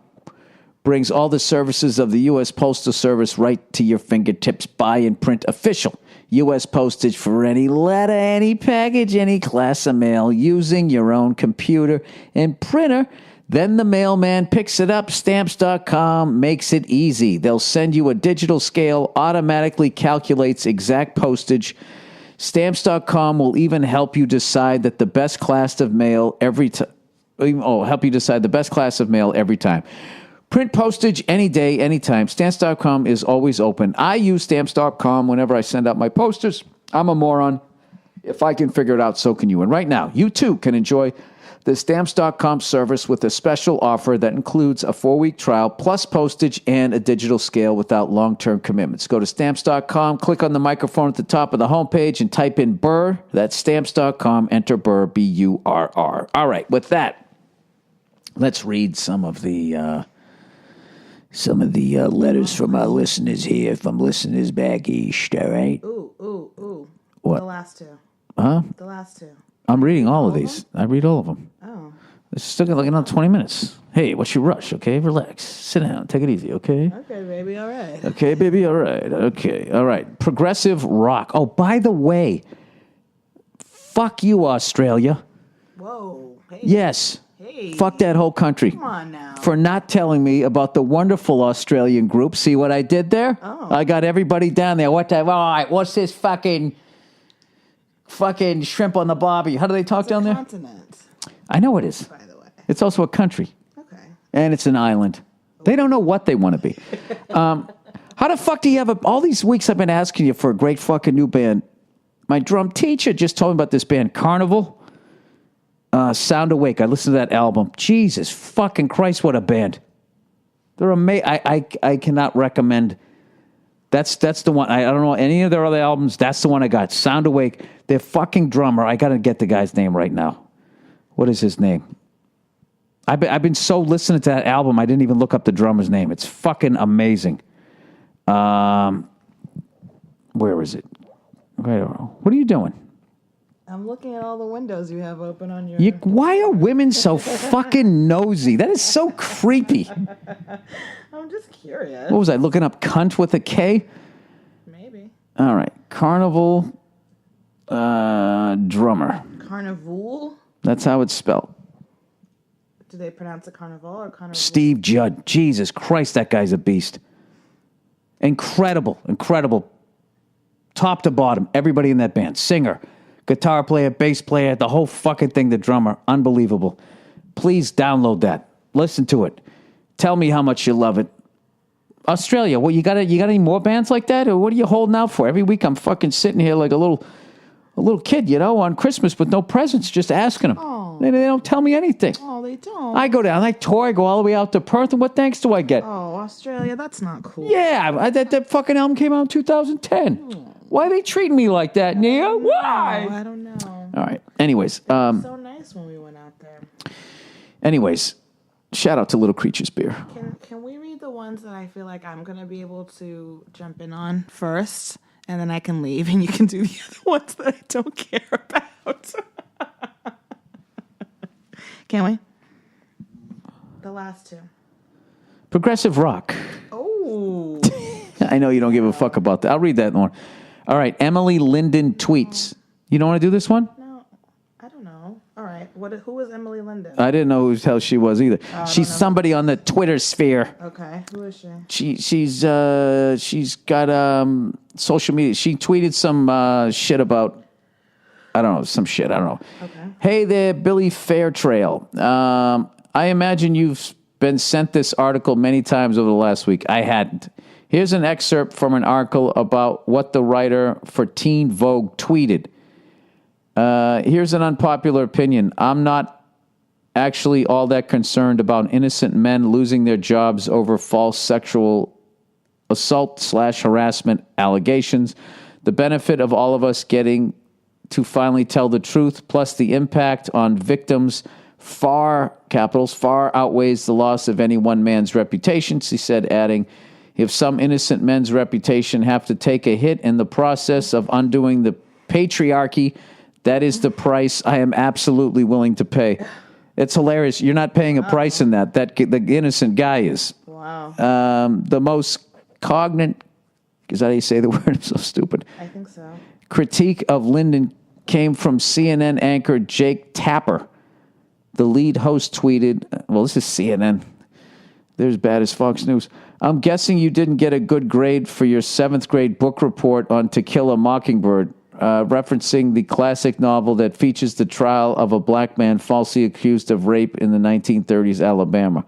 Brings all the services of the U.S. Postal Service right to your fingertips. Buy and print official U.S. postage for any letter, any package, any class of mail using your own computer and printer. Then the mailman picks it up. Stamps.com makes it easy. They'll send you a digital scale, automatically calculates exact postage. Stamps.com will even help you decide that the best class of mail every time. Help you decide the best class of mail every time. Print postage any day, anytime. Stamps.com is always open. I use Stamps.com whenever I send out my posters. I'm a moron. If I can figure it out, so can you. And right now, you too can enjoy the Stamps.com service with a special offer that includes a 4-week trial, plus postage and a digital scale without long-term commitments. Go to Stamps.com, click on the microphone at the top of the homepage, and type in Burr. That's Stamps.com. Enter Burr, B-U-R-R. All right, with that, let's read some of the letters from our listeners here, from listeners back east, all right? Ooh. What? The last two. Huh? The last two. I'm reading all of these. I read all of them. Oh. It's still got like another 20 minutes. Hey, what's your rush, okay? Relax. Sit down. Take it easy, okay? Okay, baby, all right. Okay, baby, all right. Okay, all right. Progressive rock. Oh, by the way, fuck you, Australia. Whoa. Hey. Yes. Hey. Fuck that whole country. Come on now. For not telling me about the wonderful Australian group. See what I did there? Oh. I got everybody down there. All right, what's this fucking shrimp on the barbie? How do they talk down there? Continent, I know it is. by the way. It's also a country. Okay. And it's an island. They don't know what they want to be. How the fuck do you have all these weeks I've been asking you for a great fucking new band? My drum teacher just told me about this band, Carnival. Sound Awake. I listened to that album. Jesus fucking Christ, what a band. They're amazing. I cannot recommend. That's the one. I don't know any of their other albums. That's the one I got. Sound Awake. Their fucking drummer. I got to get the guy's name right now. What is his name? I've been so listening to that album, I didn't even look up the drummer's name. It's fucking amazing. Where is it? What are you doing? I'm looking at all the windows you have open on your... Why are women so fucking nosy? That is so creepy. I'm just curious. What was I, looking up cunt with a K? Maybe. All right. Carnival drummer. Carnival? That's how it's spelled. Do they pronounce it Carnival or Carnival? Steve Judd. Jesus Christ, that guy's a beast. Incredible. Top to bottom, everybody in that band. Singer, guitar player, bass player, the whole fucking thing, the drummer. Unbelievable. Please download that. Listen to it. Tell me how much you love it. Australia, you got any more bands like that? Or what are you holding out for? Every week I'm fucking sitting here like a little kid, on Christmas with no presents, just asking them. Oh. They don't tell me anything. Oh, they don't. I go down, I tour, I go all the way out to Perth, and what thanks do I get? Oh, Australia, that's not cool. Yeah, that fucking album came out in 2010. Why are they treating me like that, Nia? Why? I don't know. All right. Anyways. It was so nice when we went out there. Anyways, shout out to Little Creatures Beer. Can we read the ones that I feel like I'm going to be able to jump in on first, and then I can leave, and you can do the other ones that I don't care about? Can we? The last two. Progressive rock. Oh. I know you don't give a fuck about that. I'll read that one. All right. Emily Linden tweets. You don't want to do this one? No, I don't know. All right. Who is Emily Linden? I didn't know who the hell she was either. She's somebody on the Twitter sphere. Okay. Who is she? She's got social media. She tweeted some shit about I don't know, some shit. I don't know. Okay. Hey there, Billy Fairtrail. I imagine you've been sent this article many times over the last week. I hadn't. Here's an excerpt from an article about what the writer for Teen Vogue tweeted. Here's an unpopular opinion. I'm not actually all that concerned about innocent men losing their jobs over false sexual assault/harassment allegations. The benefit of all of us getting to finally tell the truth, plus the impact on victims, far outweighs the loss of any one man's reputation, she said, adding, if some innocent men's reputation have to take a hit in the process of undoing the patriarchy, that is the price I am absolutely willing to pay. It's hilarious. You're not paying a price in that. The innocent guy is. Wow. The most cognate, is that how you say the word? I'm so stupid. I think so. Critique of Linden came from CNN anchor Jake Tapper. The lead host tweeted, well, this is CNN. They're as bad as Fox News. I'm guessing you didn't get a good grade for your 7th grade book report on To Kill a Mockingbird, referencing the classic novel that features the trial of a black man falsely accused of rape in the 1930s Alabama.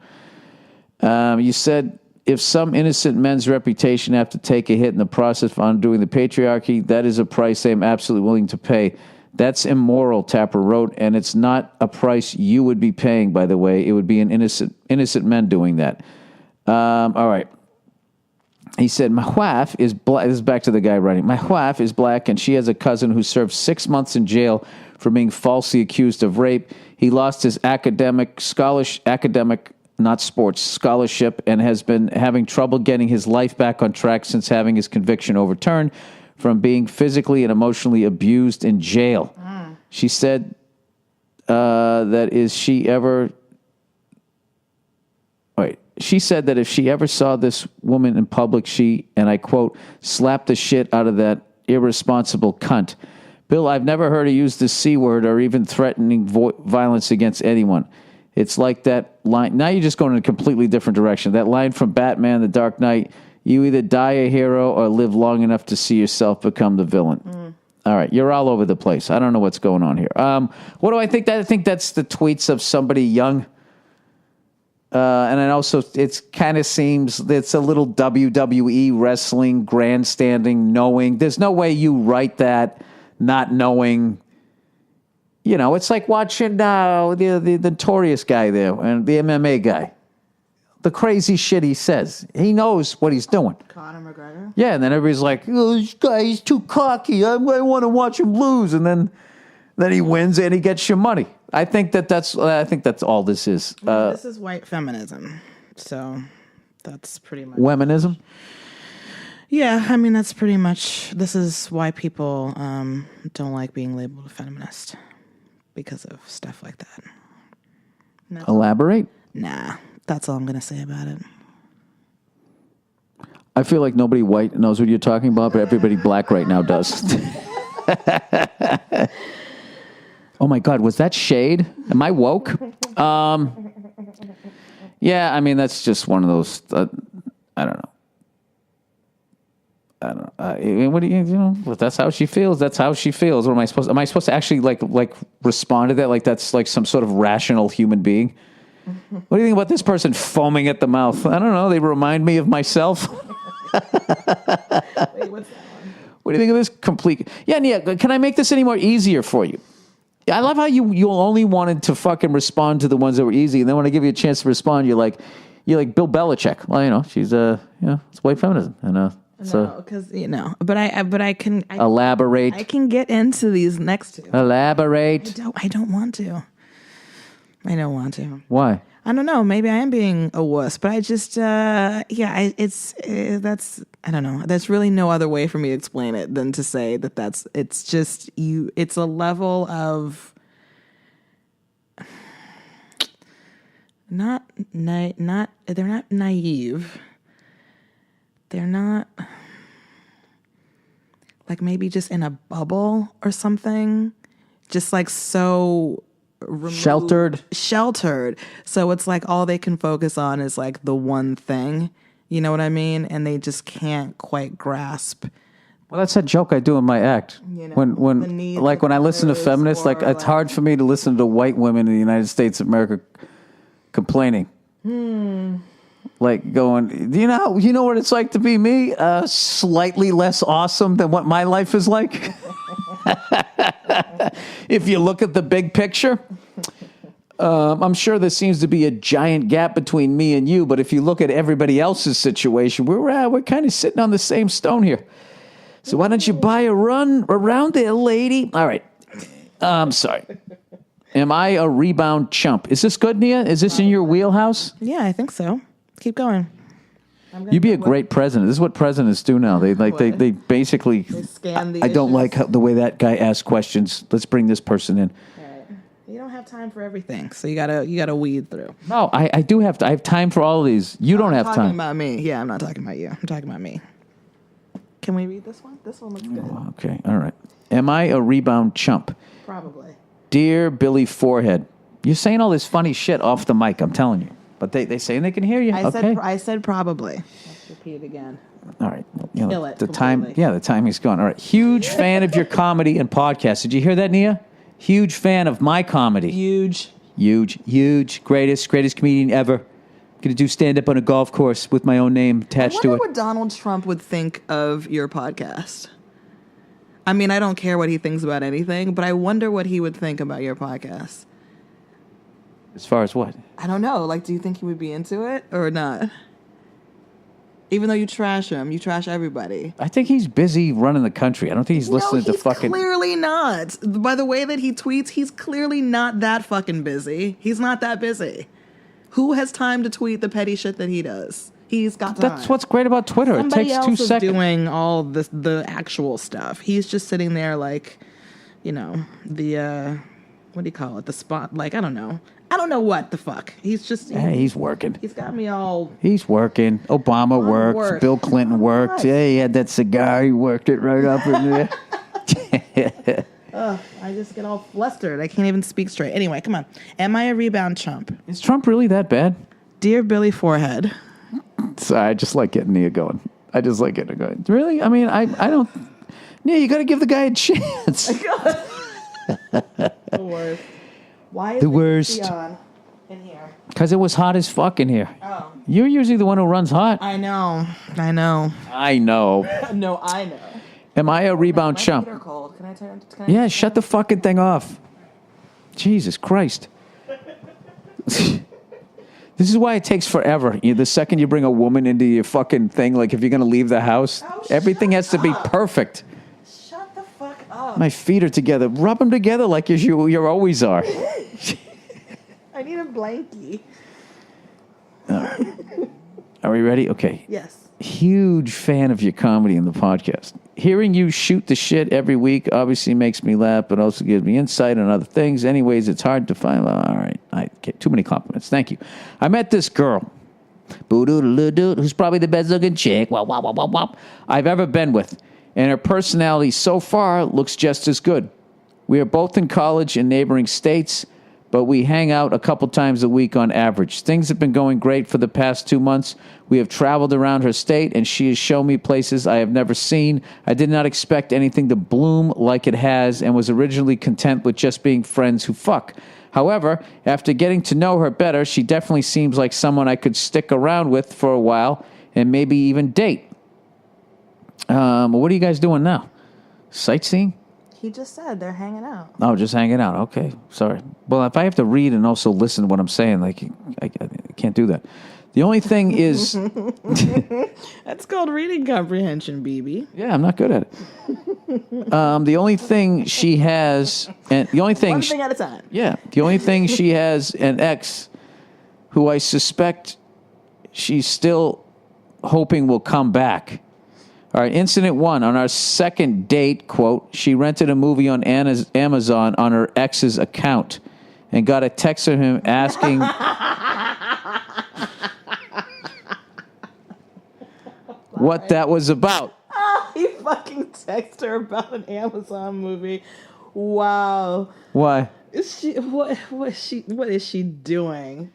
You said, if some innocent men's reputation have to take a hit in the process of undoing the patriarchy, that is a price I am absolutely willing to pay. That's immoral, Tapper wrote, and it's not a price you would be paying, by the way. It would be an innocent men doing that. All right. He said, my wife is black. This is back to the guy writing. My wife is black, and she has a cousin who served 6 months in jail for being falsely accused of rape. He lost his academic, not sports, scholarship, and has been having trouble getting his life back on track since having his conviction overturned from being physically and emotionally abused in jail. She said She said that if she ever saw this woman in public, she, and I quote, slapped the shit out of that irresponsible cunt. Bill, I've never heard her use the C word or even threatening violence against anyone. It's like that line. Now you're just going in a completely different direction. That line from Batman, The Dark Knight, you either die a hero or live long enough to see yourself become the villain. All right, you're all over the place. I don't know what's going on here. What do I think? I think that's the tweets of somebody young. And then also, it kind of seems it's a little WWE wrestling, grandstanding, knowing. There's no way you write that not knowing. You know, it's like watching the notorious guy there and the MMA guy. The crazy shit he says. He knows what he's doing. Conor McGregor? Yeah, and then everybody's like, oh, this guy, he's too cocky. I want to watch him lose. And then he wins and he gets your money. I think that's all this is. This is white feminism. So that's pretty much. Feminism? Yeah, I mean, that's pretty much. This is why people don't like being labeled a feminist. Because of stuff like that. Elaborate? Nah, that's all I'm going to say about it. I feel like nobody white knows what you're talking about, but everybody black right now does. Oh my God, was that shade? Am I woke? Yeah, I mean, that's just one of those, I don't know. What do you know? If that's how she feels, that's how she feels. What am I supposed to actually like respond to that? Like that's like some sort of rational human being? What do you think about this person foaming at the mouth? I don't know. They remind me of myself. Wait, what's that one? What do you think of this complete? Yeah, can I make this any more easier for you? I love how you only wanted to fucking respond to the ones that were easy, and then when I give you a chance to respond, you're like Bill Belichick. Well, you know, she's it's white feminism, and no, because but I can elaborate. I can get into these next two. Elaborate. I don't want to. I don't want to. Why? I don't know. Maybe I am being a wuss, but I just that's I don't know. There's really no other way for me to explain it than to say that it's just you. It's a level of they're not naive. They're not like maybe just in a bubble or something, just like so removed, sheltered. So it's like all they can focus on is like the one thing, you know what I mean? And they just can't quite grasp Well, that's a joke I do in my act. You know, when I listen to feminists, like it's hard for me to listen to white women in the United States of America complaining. Like going, you know what it's like to be me? Slightly less awesome than what my life is like. If you look at the big picture, I'm sure there seems to be a giant gap between me and you. But if you look at everybody else's situation, we're kind of sitting on the same stone here. So why don't you buy a run around there, lady? All right. I'm sorry. Am I a rebound chump? Is this good, Nia? Is this in your wheelhouse? Yeah, I think so. Keep going. You'd be a great president. This is what presidents do now. They basically. They scan the. I don't like the way that guy asks questions. Let's bring this person in. Right. You don't have time for everything, so you gotta weed through. No, I do have. I have time for all of these. You don't have time. I'm talking about me. Yeah, I'm not talking about you. I'm talking about me. Can we read this one? This one looks good. Okay, all right. Am I a rebound chump? Probably. Dear Billy Forehead, you're saying all this funny shit off the mic. I'm telling you. But they say they can hear you. I said probably. Let's repeat it again. All right. Kill it the completely. the timing's gone. All right. Huge fan of your comedy and podcast. Did you hear that, Nia? Huge fan of my comedy. Huge. Greatest comedian ever. Gonna do stand-up on a golf course with my own name attached to it. I wonder what Donald Trump would think of your podcast. I mean, I don't care what he thinks about anything, but I wonder what he would think about your podcast. As far as what? I don't know. Like, do you think he would be into it or not? Even though you trash him, you trash everybody. I think he's busy running the country. I don't think he's listening to fucking... clearly not. By the way that he tweets, he's clearly not that fucking busy. He's not that busy. Who has time to tweet the petty shit that he does? He's got time. That's what's great about Twitter. Somebody it takes 2 seconds. Somebody else is doing all the actual stuff. He's just sitting there like, the... what do you call it? The spot... Like, I don't know. I don't know what the fuck. He's just... he's working. He's got me all... He's working. Obama worked. Bill Clinton worked. Yeah, he had that cigar. He worked it right up in there. I just get all flustered. I can't even speak straight. Anyway, come on. Am I a rebound chump? Is Trump really that bad? Dear Billy Forehead. Sorry, I just like getting Nia going. Really? I mean, I don't... Nia, you got to give the guy a chance. The worst. Why is the worst on in here? Because it was hot as fuck in here. Oh. You're usually the one who runs hot. I know. No, I know. Am I a rebound chump? My feet are cold. Can I turn? Yeah, shut the fucking thing off. Jesus Christ. This is why it takes forever. The second you bring a woman into your fucking thing, like if you're going to leave the house, everything has to be perfect. Shut the fuck up. My feet are together. Rub them together like you always are. I need a blankie. Are we ready? Okay. Yes. Huge fan of your comedy and the podcast. Hearing you shoot the shit every week obviously makes me laugh, but also gives me insight on other things. Anyways, it's hard to find. Well, all right. I get too many compliments. Thank you. I met this girl, who's probably the best looking chick I've ever been with, and her personality so far looks just as good. We are both in college in neighboring states, but we hang out a couple times a week on average. Things have been going great for the past 2 months. We have traveled around her state, and she has shown me places I have never seen. I did not expect anything to bloom like it has, and was originally content with just being friends who fuck. However, after getting to know her better, she definitely seems like someone I could stick around with for a while, and maybe even date. What are you guys doing now? Sightseeing? He just said they're hanging out. Oh, just hanging out. Okay, sorry. Well, if I have to read and also listen to what I'm saying, like I can't do that. The only thing is... That's called reading comprehension, BB. Yeah, I'm not good at it. The only thing she has... and the only thing... One thing at a time. Yeah. The only thing she has an ex who I suspect she's still hoping will come back. All right, incident 1. On our second date, quote, she rented a movie on Amazon on her ex's account and got a text from him asking... what that was about. He fucking texted her about an Amazon movie. Wow. Why? What is she doing?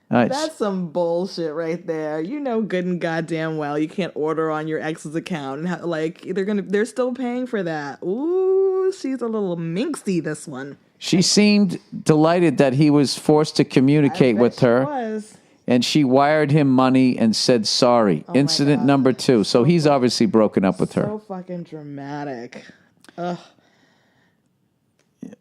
That's some bullshit right there. You know good and goddamn well you can't order on your ex's account, and they're still paying for that. Ooh, she's a little minxy, this one. She seemed delighted that he was forced to communicate with her. And she wired him money and said sorry. Incident number 2. So he's obviously broken up with her. So fucking dramatic. Ugh.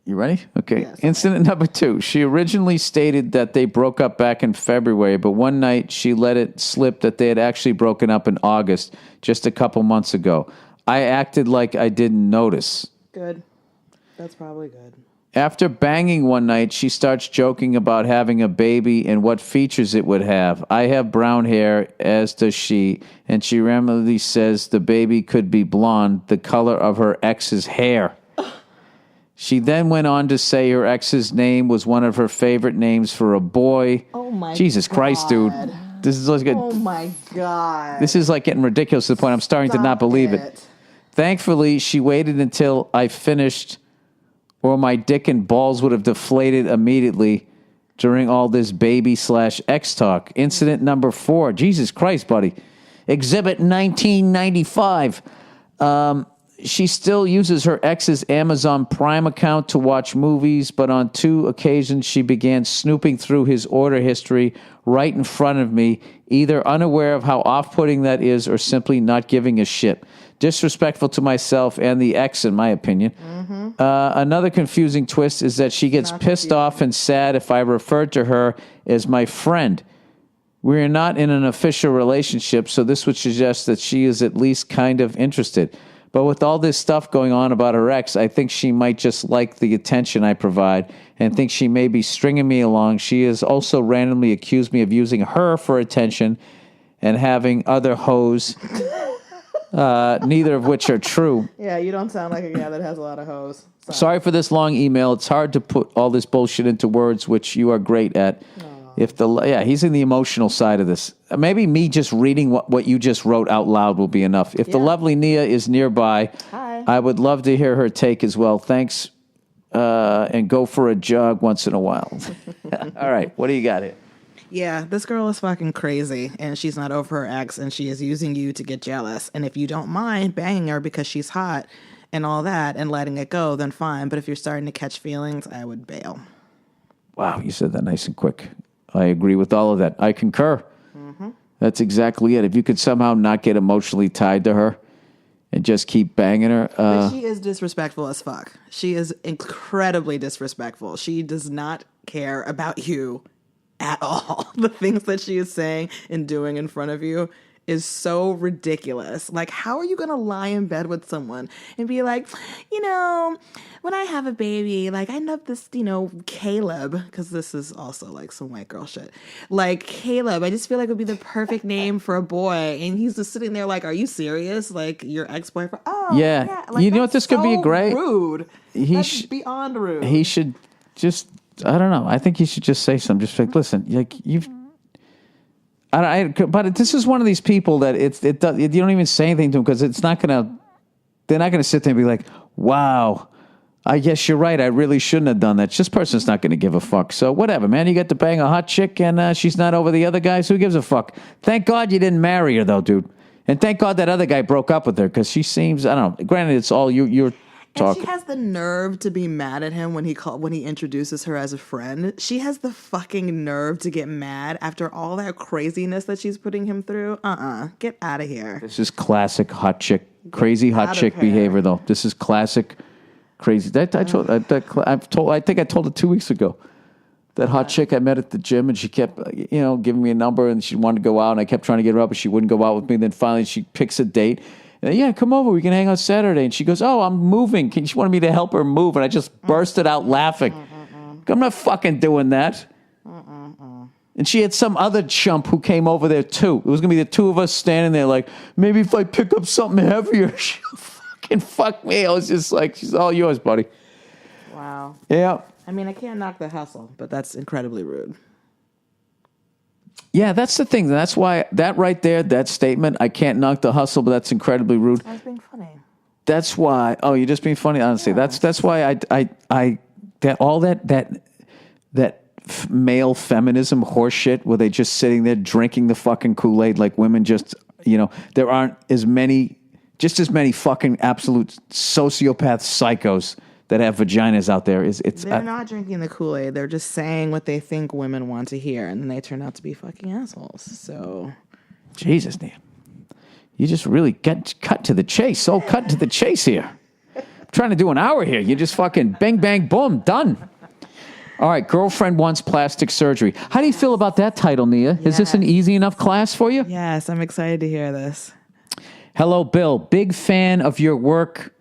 You ready? Okay. Yes, Incident number 2. She originally stated that they broke up back in February, but one night she let it slip that they had actually broken up in August, just a couple months ago. I acted like I didn't notice. Good. That's probably good. After banging one night, she starts joking about having a baby and what features it would have. I have brown hair, as does she, and she randomly says the baby could be blonde, the color of her ex's hair. She then went on to say her ex's name was one of her favorite names for a boy. Oh my Jesus God. Christ, dude. This is like oh my God. This is like getting ridiculous to the point I'm starting to not believe it. Thankfully, she waited until I finished, or my dick and balls would have deflated immediately during all this baby/ex talk. Incident number 4. Jesus Christ, buddy. Exhibit 1995. She still uses her ex's Amazon Prime account to watch movies, but on 2 occasions she began snooping through his order history right in front of me, either unaware of how off-putting that is or simply not giving a shit. Disrespectful to myself and the ex, in my opinion. Mm-hmm. Another confusing twist is that she gets pissed off and sad if I refer to her as my friend. We are not in an official relationship, so this would suggest that she is at least kind of interested. But with all this stuff going on about her ex, I think she might just like the attention I provide and think she may be stringing me along. She has also randomly accused me of using her for attention and having other hoes, neither of which are true. Yeah, you don't sound like a guy that has a lot of hoes. Sorry for this long email. It's hard to put all this bullshit into words, which you are great at. He's in the emotional side of this. Maybe me just reading what you just wrote out loud will be enough. If the lovely Nia is nearby, I would love to hear her take as well. Thanks, and go for a jog once in a while. All right, what do you got here? Yeah, this girl is fucking crazy, and she's not over her ex, and she is using you to get jealous. And if you don't mind banging her because she's hot and all that and letting it go, then fine. But if you're starting to catch feelings, I would bail. Wow, you said that nice and quick. I agree with all of that. I concur. Mm-hmm. That's exactly it. If you could somehow not get emotionally tied to her and just keep banging her. But she is disrespectful as fuck. She is incredibly disrespectful. She does not care about you at all. The things that she is saying and doing in front of you is so ridiculous. Like, how are you going to lie in bed with someone and be like, when I have a baby, like, I love this, Caleb, because this is also like some white girl shit. Like, Caleb, I just feel like it would be the perfect name for a boy. And he's just sitting there like, are you serious? Like, your ex-boyfriend? Oh, yeah. Like, you know what? This could be great. Rude. That's beyond rude. He should just, I don't know. I think he should just say something. Just like, listen, like, but this is one of these people that you don't even say anything to him because they're not gonna sit there and be like, wow, I guess you're right. I really shouldn't have done that. This person's not gonna give a fuck. So whatever, man. You got to bang a hot chick and she's not over the other guys. Who gives a fuck? Thank God you didn't marry her though, dude. And thank God that other guy broke up with her because she seems, I don't know. Granted, it's all you're talking. And she has the nerve to be mad at him when he introduces her as a friend. She has the fucking nerve to get mad after all that craziness that she's putting him through. Get out of here. This is classic hot chick, crazy hot chick behavior, though. This is classic crazy. I think I told it 2 weeks ago. That hot chick I met at the gym, and she kept, giving me a number, and she wanted to go out, and I kept trying to get her up, but she wouldn't go out with me. Then finally, she picks a date. Yeah, come over. We can hang out Saturday. And she goes, oh, I'm moving. She wanted me to help her move. And I just bursted out laughing. I'm not fucking doing that. And she had some other chump who came over there, too. It was going to be the two of us standing there like, maybe if I pick up something heavier, she'll fucking fuck me. I was just like, she's all yours, buddy. Wow. Yeah. I mean, I can't knock the hustle, but that's incredibly rude. Yeah, that's the thing. That's why that right there, that statement, I can't knock the hustle, but that's incredibly rude. I was being funny. That's why. Oh, you're just being funny. Honestly, that's why I that male feminism horseshit where they just sitting there drinking the fucking Kool-Aid like women just, there aren't as many fucking absolute sociopath psychos that have vaginas out there. They're not drinking the Kool-Aid. They're just saying what they think women want to hear, and then they turn out to be fucking assholes. So, Jesus, Dan, you just really cut to the chase. So cut to the chase here. I'm trying to do an hour here. You just fucking bang, bang, boom, done. All right, girlfriend wants plastic surgery. How do you feel about that title, Nia? Is this an easy enough class for you? Yes, I'm excited to hear this. Hello, Bill. Big fan of your work.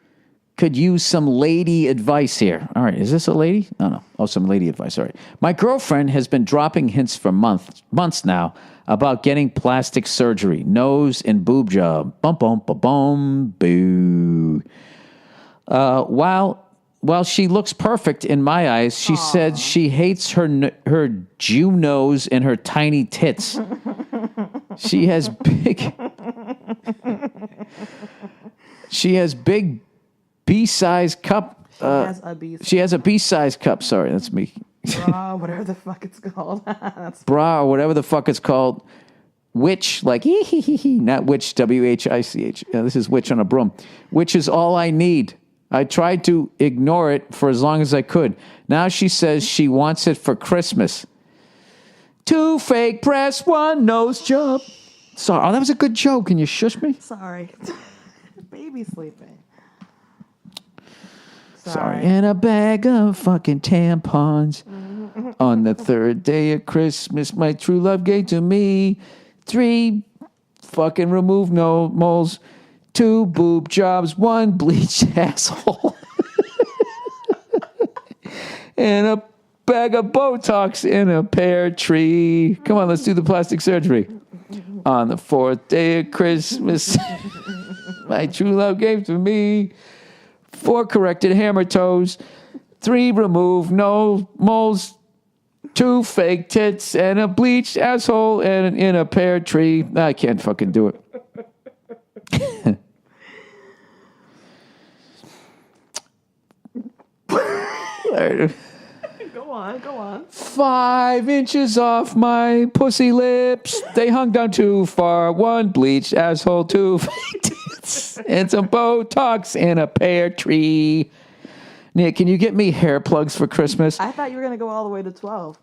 Could use some lady advice here. All right, is this a lady? No. Oh, some lady advice. All right. My girlfriend has been dropping hints for months now about getting plastic surgery. Nose and boob job. Bum, bum, ba, bum, boo. While she looks perfect in my eyes, she said she hates her Jew nose and her tiny tits. She has big B-size cup. She has a B-size cup. Sorry, that's me. Bra, whatever the fuck it's called. Bra, or whatever the fuck it's called. Witch, like not witch, W-H-I-C-H. This is witch on a broom. Which is all I need. I tried to ignore it for as long as I could. Now she says she wants it for Christmas. 2 fake breasts, 1 nose job. Sorry. Oh, that was a good joke. Can you shush me? Sorry. Baby sleeping. Sorry. And a bag of fucking tampons. On the 3rd day of Christmas, my true love gave to me 3 fucking remove moles, 2 boob jobs, 1 bleached asshole, and a bag of Botox in a pear tree. Come on, let's do the plastic surgery. On the 4th day of Christmas, my true love gave to me 4 corrected hammer toes, 3 removed moles, 2 fake tits, and a bleached asshole and in a pear tree. I can't fucking do it. Go on. 5 inches off my pussy lips. They hung down too far. 1 bleached asshole, 2 fake tits, and some Botox in a pear tree. Nick, can you get me hair plugs for Christmas? I thought you were going to go all the way to 12.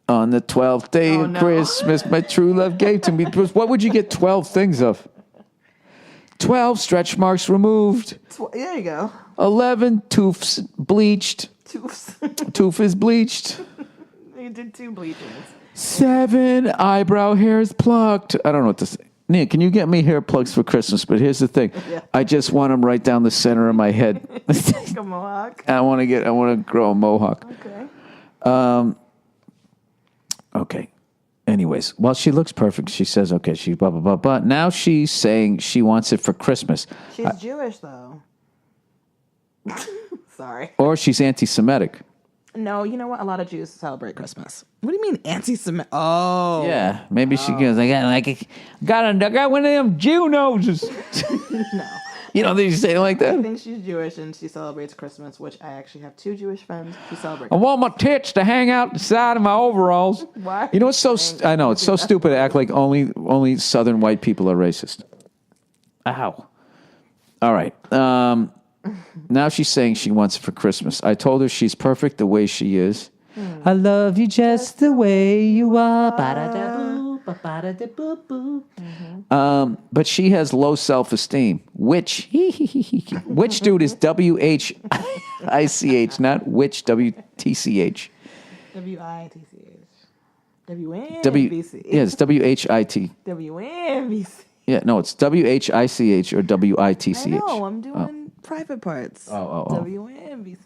On the 12th day of Christmas, my true love gave to me. What would you get 12 things of? 12 stretch marks removed. There you go. 11 toofs bleached. Tooth is bleached. You did 2 bleachings. 7 eyebrow hairs plucked. I don't know what to say. Nick, can you get me hair plugs for Christmas? But here's the thing. Yeah. I just want them right down the center of my head. Like a mohawk? I want to grow a mohawk. Okay. Okay. Anyways, well, she looks perfect. She says, okay, she blah, blah, blah, blah. Now she's saying she wants it for Christmas. She's Jewish, though. Sorry. Or she's anti-Semitic. No, you know what? A lot of Jews celebrate Christmas. What do you mean anti-Semitic? Oh. Yeah, maybe she goes, I got one of them Jew noses. No. You don't think she say it like that? I think she's Jewish and she celebrates Christmas, which I actually have 2 Jewish friends who celebrate. I want my tits to hang out the side of my overalls. Why? You know what's I know, it's so stupid to act like only Southern white people are racist. Ow. All right. Now she's saying she wants it for Christmas. I told her she's perfect the way she is. I love you just the way you are. But she has low self-esteem. Which dude is W-H-I-C-H, not which W-T-C-H. W-I-T-C-H. W-N-B-C. Yeah, it's W-H-I-T. W-N-B-C. Yeah, no, it's W-H-I-C-H or W-I-T-C-H. I know, I'm doing private parts. Oh. W-N-B-C.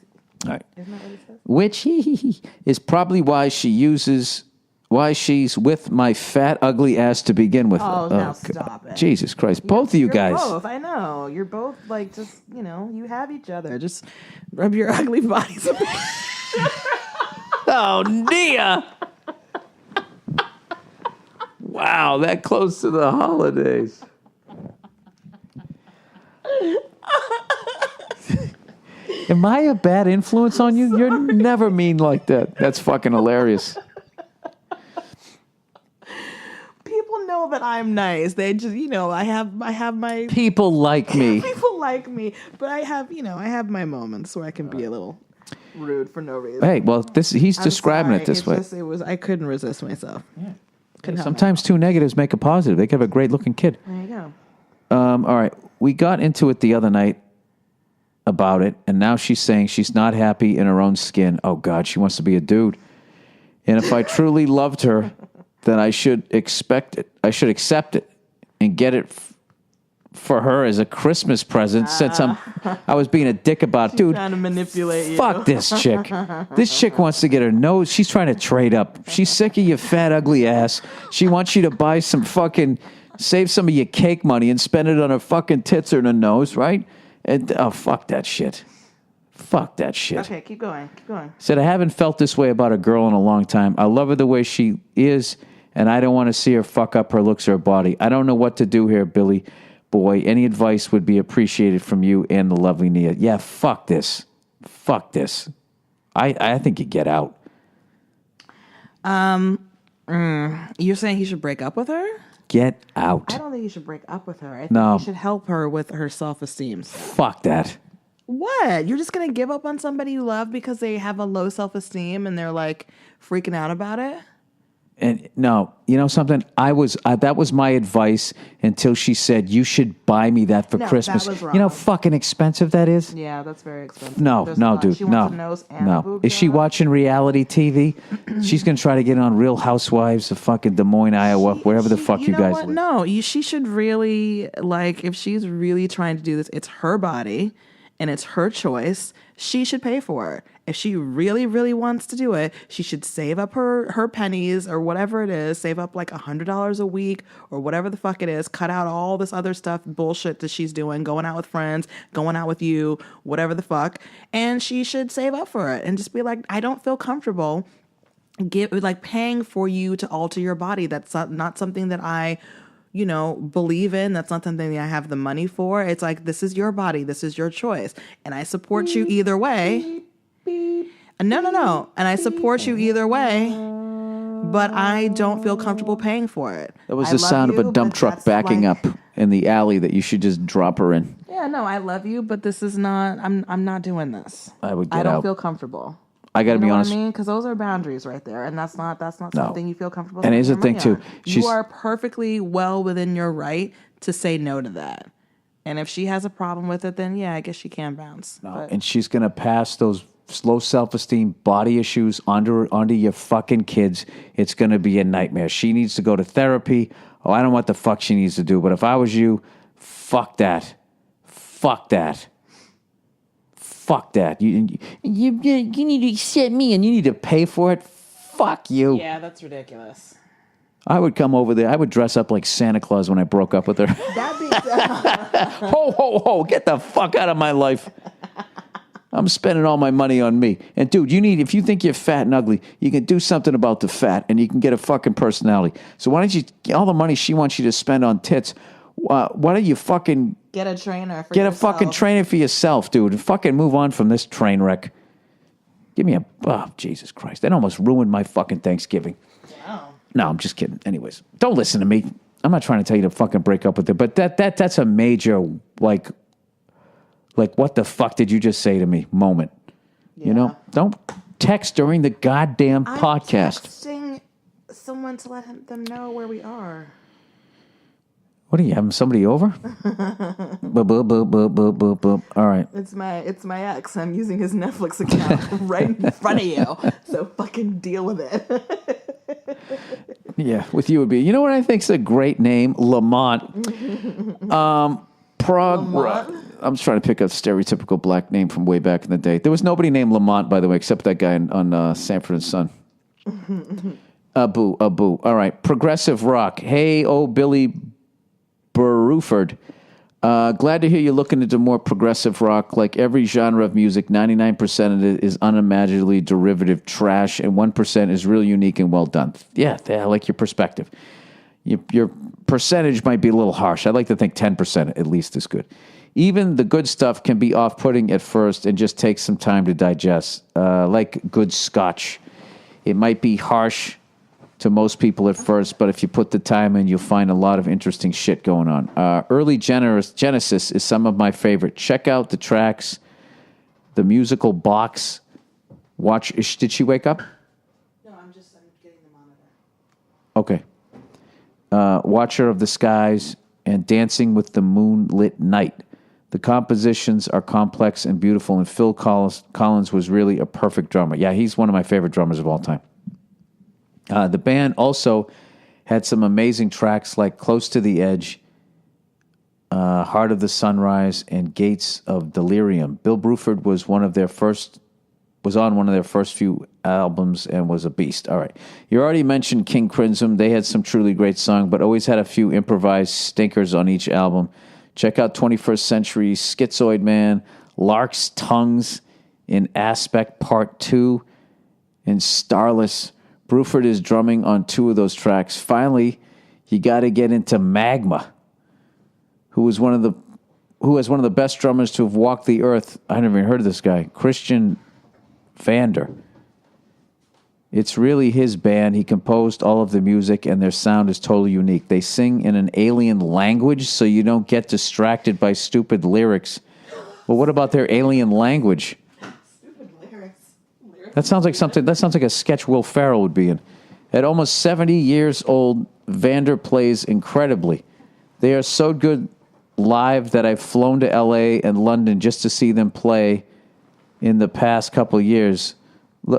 All right. Isn't that what it says? Which is probably why she's with my fat, ugly ass to begin with. Oh, now stop it. Jesus Christ. Both of you guys. Both, I know. You're both like just, you have each other. Just rub your ugly bodies. Oh, Nia. Wow, that close to the holidays. Am I a bad influence on you? You're never mean like that. That's fucking hilarious. that I'm nice. They just, I have my people like me. people like me, but I have my moments where I can be a little rude for no reason. Hey, well, he's describing it this way. I couldn't resist myself. Yeah. Sometimes two negatives make a positive. They could have a great looking kid. There you go. All right. We got into it the other night about it, and now she's saying she's not happy in her own skin. Oh, God, she wants to be a dude. And if I truly loved her, then I should expect it. I should accept it and get it for her as a Christmas present since I was being a dick about, dude. Trying to manipulate you. Fuck this chick. This chick wants to get her nose. She's trying to trade up. She's sick of your fat, ugly ass. She wants you to buy some save some of your cake money and spend it on her fucking tits or her nose, right? And fuck that shit. Fuck that shit. Okay, keep going. Said, I haven't felt this way about a girl in a long time. I love her the way she is, and I don't want to see her fuck up her looks or her body. I don't know what to do here, Billy. Boy, any advice would be appreciated from you and the lovely Nia. Yeah, fuck this. Fuck this. I think you get out. You're saying he should break up with her? Get out. I don't think you should break up with her. I think No. you should help her with her self-esteem. Fuck that. What? You're just going to give up on somebody you love because they have a low self-esteem and they're like freaking out about it? And no, you know something? That was my advice until she said, you should buy me that for Christmas. That was wrong. You know how fucking expensive that is? Yeah, that's very expensive. No, dude, she no. wants a nose and a boob Is she job? watching reality TV? She's going to try to get on Real Housewives of fucking Des Moines, Iowa, wherever the fuck you guys live. No, she should really, if she's really trying to do this, it's her body and it's her choice. She should pay for it. If she really, really wants to do it, she should save up her pennies or whatever it is, save up like $100 a week or whatever the fuck it is, cut out all this other stuff, bullshit that she's doing, going out with friends, going out with you, whatever the fuck. And she should save up for it and just be like, I don't feel comfortable paying for you to alter your body. That's not something that I believe in. That's not something that I have the money for. It's like, this is your body. This is your choice. And I support you either way. No. And I support you either way, but I don't feel comfortable paying for it. That was the sound of a dump truck backing up in the alley that you should just drop her in. Yeah, no, I love you, but this is not, I'm not doing this. I would get out. I don't feel comfortable. I got to be honest. What I mean? Because those are boundaries right there, and that's not something you feel comfortable. And here's the thing too: you are perfectly well within your right to say no to that. And if she has a problem with it, then yeah, I guess she can bounce. No, and she's gonna pass those low self-esteem body issues onto your fucking kids. It's gonna be a nightmare. She needs to go to therapy. Oh, I don't know what the fuck she needs to do, but if I was you, fuck that. Fuck that. Fuck that. You need to accept me and you need to pay for it. Fuck you. Yeah, that's ridiculous. I would come over there. I would dress up like Santa Claus when I broke up with her. Ho, ho, ho. Get the fuck out of my life. I'm spending all my money on me. And dude, if you think you're fat and ugly, you can do something about the fat and you can get a fucking personality. So why don't you, all the money she wants you to spend on tits, why don't you fucking get a trainer for yourself? a fucking trainer for yourself, dude. And fucking move on from this train wreck. Give me Jesus Christ. That almost ruined my fucking Thanksgiving. Wow. No, I'm just kidding. Anyways, don't listen to me. I'm not trying to tell you to fucking break up with her, but that's a major, like what the fuck did you just say to me moment. Yeah. You know? Don't text during the goddamn podcast. I'm texting someone to let them know where we are. What are you, having somebody over? Boop. All right. It's my ex. I'm using his Netflix account right in front of you. So fucking deal with it. Yeah, with you would be. You know what I think's a great name? Lamont. Lamont? I'm just trying to pick a stereotypical black name from way back in the day. There was nobody named Lamont, by the way, except that guy on Sanford and Son. Abu. All right. Progressive rock. Hey, Billy Burruford. Glad to hear you're looking into more progressive rock. Like every genre of music, 99% of it is unimaginably derivative trash, and 1% is really unique and well done. Yeah, I like your perspective. Your percentage might be a little harsh. I'd like to think 10% at least is good. Even the good stuff can be off-putting at first and just take some time to digest. Like good scotch. It might be harsh, to most people at first, but if you put the time in, you'll find a lot of interesting shit going on. Early Genesis is some of my favorite. Check out the tracks, the musical box. Watch. Did she wake up? No, I'm getting the monitor. Okay. Watcher of the Skies and Dancing with the Moonlit Night. The compositions are complex and beautiful, and Phil Collins was really a perfect drummer. Yeah, he's one of my favorite drummers of all time. The band also had some amazing tracks like Close to the Edge, Heart of the Sunrise, and Gates of Delirium. Bill Bruford was on one of their first few albums and was a beast. All right. You already mentioned King Crimson. They had some truly great songs, but always had a few improvised stinkers on each album. Check out 21st Century, Schizoid Man, Lark's Tongues in Aspect Part 2, and Starless. Bruford is drumming on 2 of those tracks. Finally, you got to get into Magma, who has one of the best drummers to have walked the earth. I never even heard of this guy, Christian Vander. It's really his band. He composed all of the music, and their sound is totally unique. They sing in an alien language, so you don't get distracted by stupid lyrics. Well, what about their alien language? Stupid lyrics. That sounds like a sketch Will Ferrell would be in. At almost 70 years old, Vander plays incredibly. They are so good live that I've flown to L.A. and London just to see them play in the past couple of years.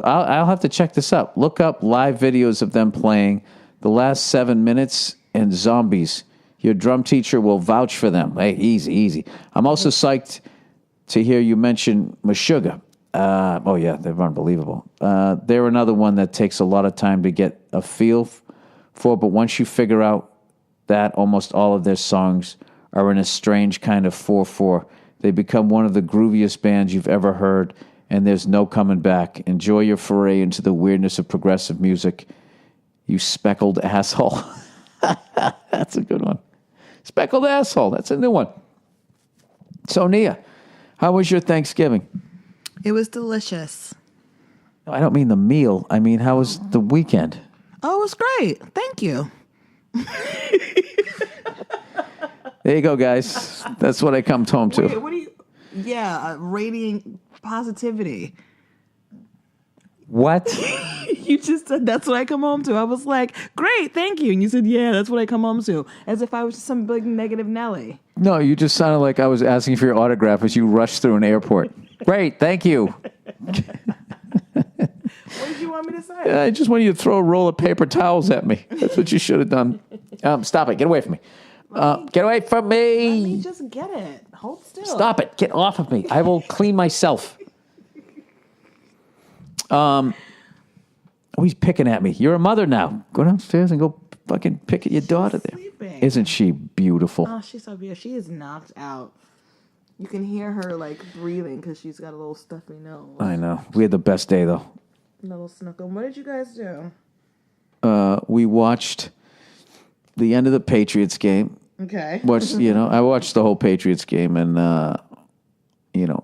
I'll have to check this up. Look up live videos of them playing The Last 7 Minutes and Zombies. Your drum teacher will vouch for them. Hey, easy. I'm also psyched to hear you mention Meshuggah. Oh, yeah, they're unbelievable. They're another one that takes a lot of time to get a feel for, but once you figure out that, almost all of their songs are in a strange kind of 4/4. They become one of the grooviest bands you've ever heard, and there's no coming back. Enjoy your foray into the weirdness of progressive music, you speckled asshole. That's a good one. Speckled asshole. That's a new one. So, Nia, how was your Thanksgiving? It was delicious. No, I don't mean the meal. I mean, how was the weekend? Oh, it was great. Thank you. There you go, guys. That's what I come home to. Wait, what do you... Yeah, radiating positivity. What? You just said, that's what I come home to. I was like, great, thank you. And you said, yeah, that's what I come home to. As if I was just some big negative Nelly. No, you just sounded like I was asking for your autograph as you rushed through an airport. Great, thank you. What did you want me to say? I just want you to throw a roll of paper towels at me. That's what you should have done. Stop it. Get away from me. Get away from me. Let me just get it. Hold still. Stop it. Get off of me. I will clean myself. Oh, he's picking at me. You're a mother now. Go downstairs and go fucking pick at your daughter there. Sleeping. Isn't she beautiful? Oh, she's so beautiful. She is knocked out. You can hear her like breathing because she's got a little stuffy nose. I know. We had the best day though. A little snuckle. What did you guys do? We watched the end of the Patriots game. Okay. I watched the whole Patriots game, and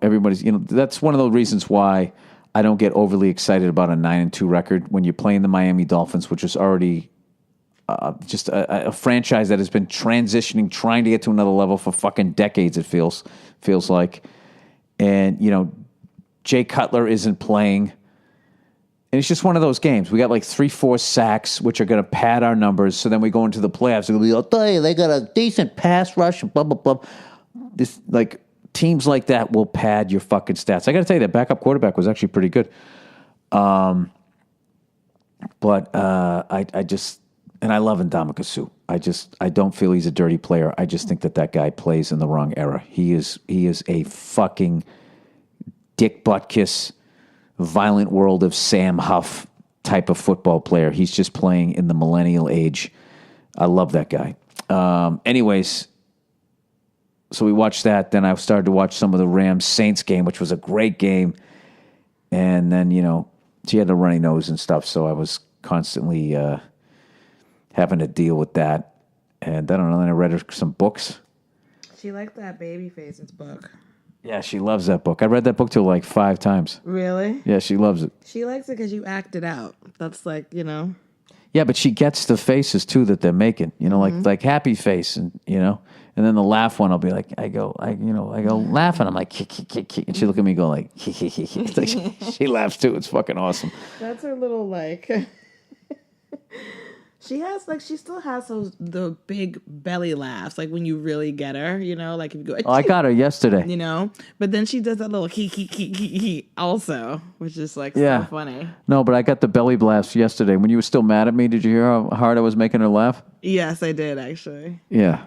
everybody's. That's one of the reasons why I don't get overly excited about a 9-2 record when you're playing the Miami Dolphins, which is already just a franchise that has been transitioning, trying to get to another level for fucking decades. It feels like, and Jay Cutler isn't playing. And it's just one of those games. We got like 3-4 sacks, which are going to pad our numbers. So then we go into the playoffs. I'll tell you, they got a decent pass rush and blah, blah, blah. This, like, teams like that will pad your fucking stats. I got to tell you, that backup quarterback was actually pretty good. But I just, and I love Ndamukong Suh. I don't feel he's a dirty player. I just think that guy plays in the wrong era. He is a fucking Dick Butkus, violent world of Sam Huff type of football player. He's just playing in the millennial age. I love that guy. Anyways, so we watched that. Then I started to watch some of the Rams-Saints game, which was a great game. And then, she had a runny nose and stuff, so I was constantly having to deal with that. And I don't know, then I read her some books. She liked that Babyface's book. Yeah, she loves that book. I read that book to her like 5 times. Really? Yeah, she loves it. She likes it because you act it out. That's like, Yeah, Yeah, but she gets the faces too that they're making. You know, like happy face, and and then the laugh one. I'll be like, I go laughing. I'm like, and she look at me, go like, it's like she laughs too. It's fucking awesome. That's her little like. She still has the big belly laughs, like when you really get her, like if you go. Oh, I got her yesterday. But then she does that little he also, which is like so funny. No, but I got the belly blast yesterday. When you were still mad at me, did you hear how hard I was making her laugh? Yes, I did actually. Yeah.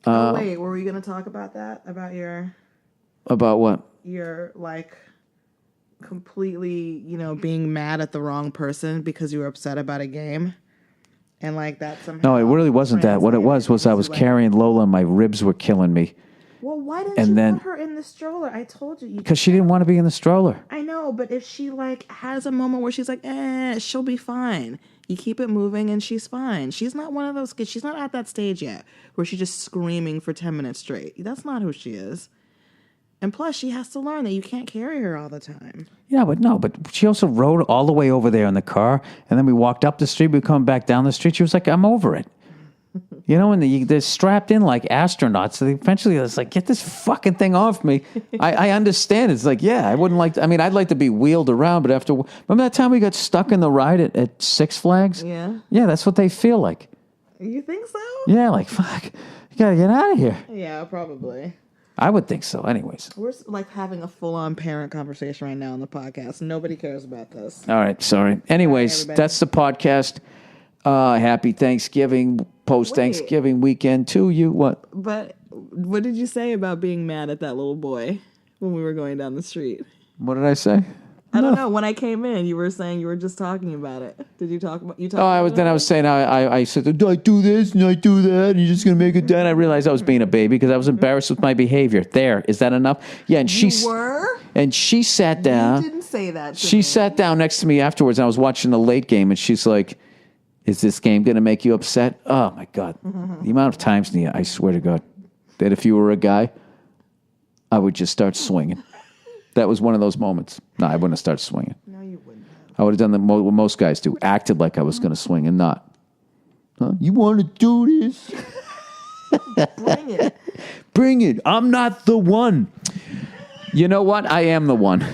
Wait, were we going to talk about that? About what? Your like completely, being mad at the wrong person because you were upset about a game? And like that somehow. No, it really wasn't that. What it was I was carrying Lola and my ribs were killing me. Well, why didn't you put her in the stroller? I told you. Because she didn't want to be in the stroller. I know, but if she like has a moment where she's like, she'll be fine. You keep it moving and she's fine. She's not one of those kids. She's not at that stage yet where she's just screaming for 10 minutes straight. That's not who she is. And plus, she has to learn that you can't carry her all the time. Yeah, but she also rode all the way over there in the car, and then we walked up the street, we come back down the street, she was like, I'm over it. And they're strapped in like astronauts, so eventually it's like, get this fucking thing off me. I understand. It's like, yeah, I wouldn't like I'd like to be wheeled around, but remember that time we got stuck in the ride at Six Flags? Yeah. Yeah, that's what they feel like. You think so? Yeah, like, fuck, you gotta get out of here. Yeah, probably. I would think so, anyways. We're like having a full-on parent conversation right now on the podcast. Nobody cares about this. All right, sorry. Anyways, that's the podcast. Happy Thanksgiving, post-Thanksgiving weekend to you. What? But what did you say about being mad at that little boy when we were going down the street? What did I say? I don't know. When I came in, you were saying you were just talking about it. Did you talk about? I was saying I said, do I do this and I do that and you're just gonna make it done. I realized I was being a baby because I was embarrassed with my behavior. There, is that enough? Yeah, and she were. And she sat down. You didn't say that. She sat down next to me afterwards. And I was watching the late game, and she's like, "Is this game gonna make you upset?" Oh my god, the amount of times, Nia, I swear to God, that if you were a guy, I would just start swinging. That was one of those moments. No, I wouldn't have started swinging. No, you wouldn't have. I would have done what most guys do, acted like I was going to swing and not. Huh? You want to do this? Bring it. Bring it. I'm not the one. You know what? I am the one.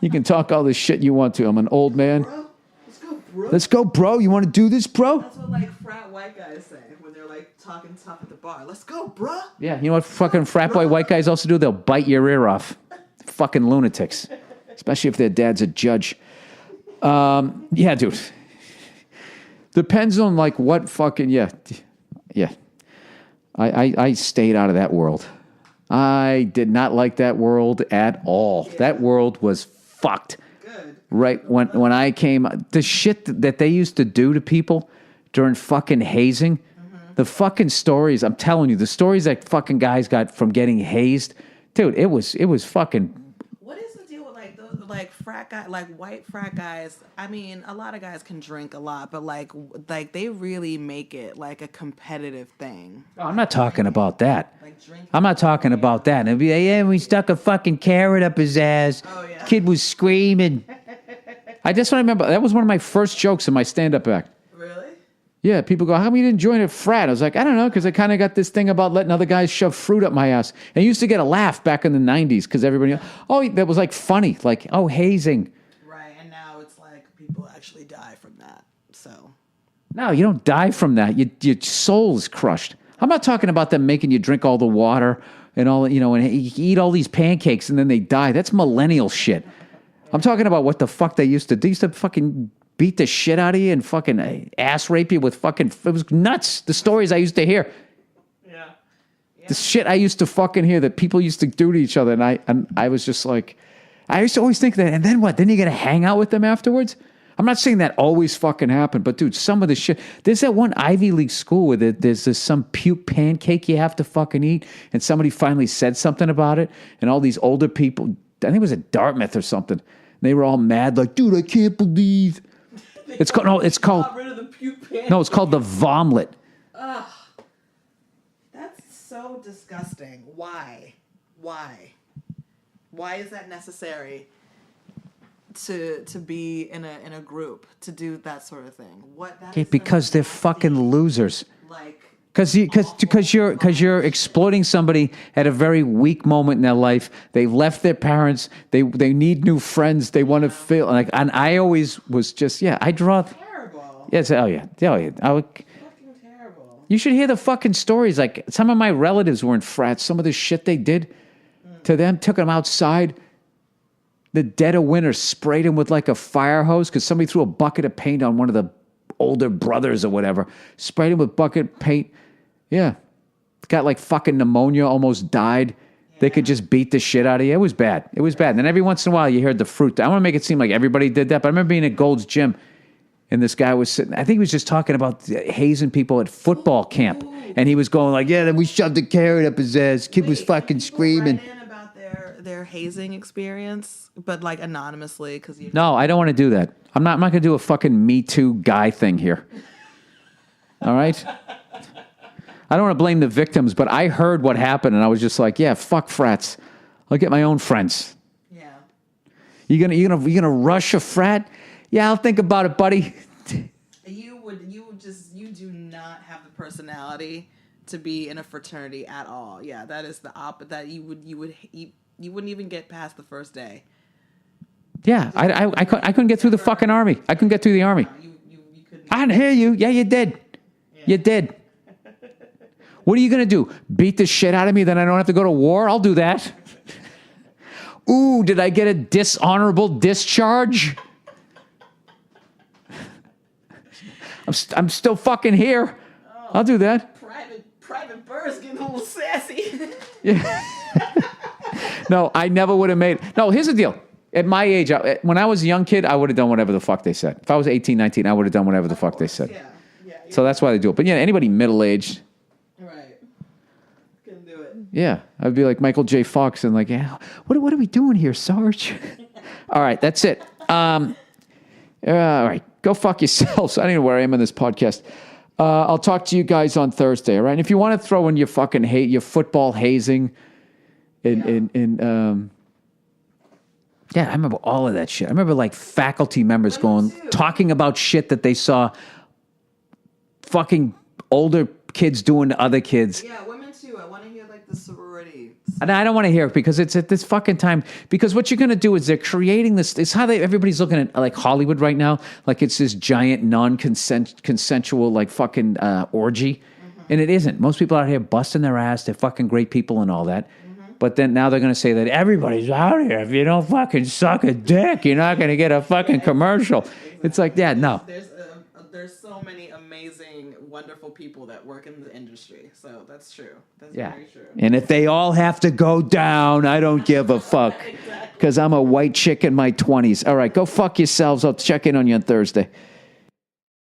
You can talk all this shit you want to. I'm an old man. Bro, let's go, bro. Let's go, bro. You want to do this, bro? That's what like frat white guys say when they're like talking tough at the bar. Let's go, bro. Yeah, you know what fucking frat boy white guys also do? They'll bite your ear off. Fucking lunatics. Especially if their dad's a judge. Yeah, dude. Depends on like what fucking, yeah. I stayed out of that world. I did not like that world at all. Yeah. That world was fucked. Good. Right when I came, the shit that they used to do to people during fucking hazing, the fucking stories, I'm telling you, the stories that fucking guys got from getting hazed, dude, it was fucking. What is the deal with like those like frat guy, like white frat guys? I mean, a lot of guys can drink a lot, but like they really make it like a competitive thing. Oh, I'm not talking about that. Like drinking. I'm not talking about that. And it'd be like, yeah, we stuck a fucking carrot up his ass. Oh yeah. Kid was screaming. I just remember that was one of my first jokes in my stand-up act. Really? Yeah, people go, how come you didn't join a frat? I was like, I don't know, because I kind of got this thing about letting other guys shove fruit up my ass. And I used to get a laugh back in the 90s because everybody, oh, that was like funny. Like, oh, hazing. Right, and now it's like people actually die from that. So. No, you don't die from that. Your soul is crushed. I'm not talking about them making you drink all the water and all, and you eat all these pancakes and then they die. That's millennial shit. I'm talking about what the fuck they used to do. They used to fucking beat the shit out of you and fucking ass rape you with fucking, it was nuts. The stories I used to hear. Yeah. The shit I used to fucking hear that people used to do to each other. And I was just like, I used to always think that, and then what? Then you got to hang out with them afterwards? I'm not saying that always fucking happened, but dude, some of the shit. There's that one Ivy League school where there's this some puke pancake you have to fucking eat, and somebody finally said something about it, and all these older people, I think it was at Dartmouth or something, they were all mad, like, dude, I can't believe. It's called Got rid of the puke pancake. No, it's called the vomlet. Ugh. That's so disgusting. Why? Why is that necessary? to be in a group to do that sort of thing? Okay, because they're fucking losers. Like, Because you're exploiting somebody at a very weak moment in their life. They've left their parents. They need new friends. They want to feel like. And I always was just I draw. terrible. Yes. Oh yeah. Fucking terrible. You should hear the fucking stories. Like some of my relatives were in frats. Some of the shit they did to them, took them outside. The dead of winter, sprayed them with like a fire hose because somebody threw a bucket of paint on one of the older brothers or whatever. Sprayed him with bucket paint. Yeah. Got like fucking pneumonia, almost died. Yeah. They could just beat the shit out of you. It was bad. It was bad. And then every once in a while you heard the fruit. I want to make it seem like everybody did that, but I remember being at Gold's Gym and this guy was sitting, I think he was just talking about hazing people at football camp. And he was going like, yeah, then we shoved a carrot up his ass. Kid was fucking screaming. Write in about their hazing experience, but like anonymously because you. No, I don't want to do that. I'm not going to do a fucking Me Too guy thing here. All right? I don't want to blame the victims, but I heard what happened, and I was just like, yeah, fuck frats. I'll get my own friends. Yeah. You gonna rush a frat? Yeah, I'll think about it, buddy. You do not have the personality to be in a fraternity at all. Yeah, that is the opposite. That you wouldn't even get past the first day. Yeah, I couldn't get through the fucking army. I couldn't get through the army. You couldn't. I didn't hear you. Yeah, you did. Yeah. You did. What are you going to do? Beat the shit out of me, then I don't have to go to war? I'll do that. Ooh, did I get a dishonorable discharge? I'm still fucking here. Oh, I'll do that. Private Burr's getting a little sassy. Yeah. No, I never would have made it. No, here's the deal. At my age, when I was a young kid, I would have done whatever the fuck they said. If I was 18, 19, I would have done whatever the fuck they said. Yeah. So that's why they do it. But yeah, anybody middle-aged. Right. Couldn't do it. Yeah. I'd be like Michael J. Fox and like, yeah, what are we doing here, Sarge? All right, that's it. All right, go fuck yourselves. I don't know where I am in this podcast. I'll talk to you guys on Thursday, all right? And if you want to throw in your fucking your football hazing yeah, I remember all of that shit. I remember like faculty members talking about shit that they saw fucking older kids doing to other kids. Yeah, women too. I want to hear like the sorority. And I don't want to hear it because it's at this fucking time. Because what you're going to do is they're creating this. It's how everybody's looking at like Hollywood right now. Like it's this giant consensual like fucking orgy. Mm-hmm. And it isn't. Most people out here busting their ass. They're fucking great people and all that. But then now they're going to say that everybody's out here. If you don't fucking suck a dick, you're not going to get a fucking commercial. Exactly. It's like, yeah, no. There's so many amazing, wonderful people that work in the industry. So that's true. That's very true. And if they all have to go down, I don't give a fuck. Because I'm a white chick in my 20s. All right, go fuck yourselves. I'll check in on you on Thursday.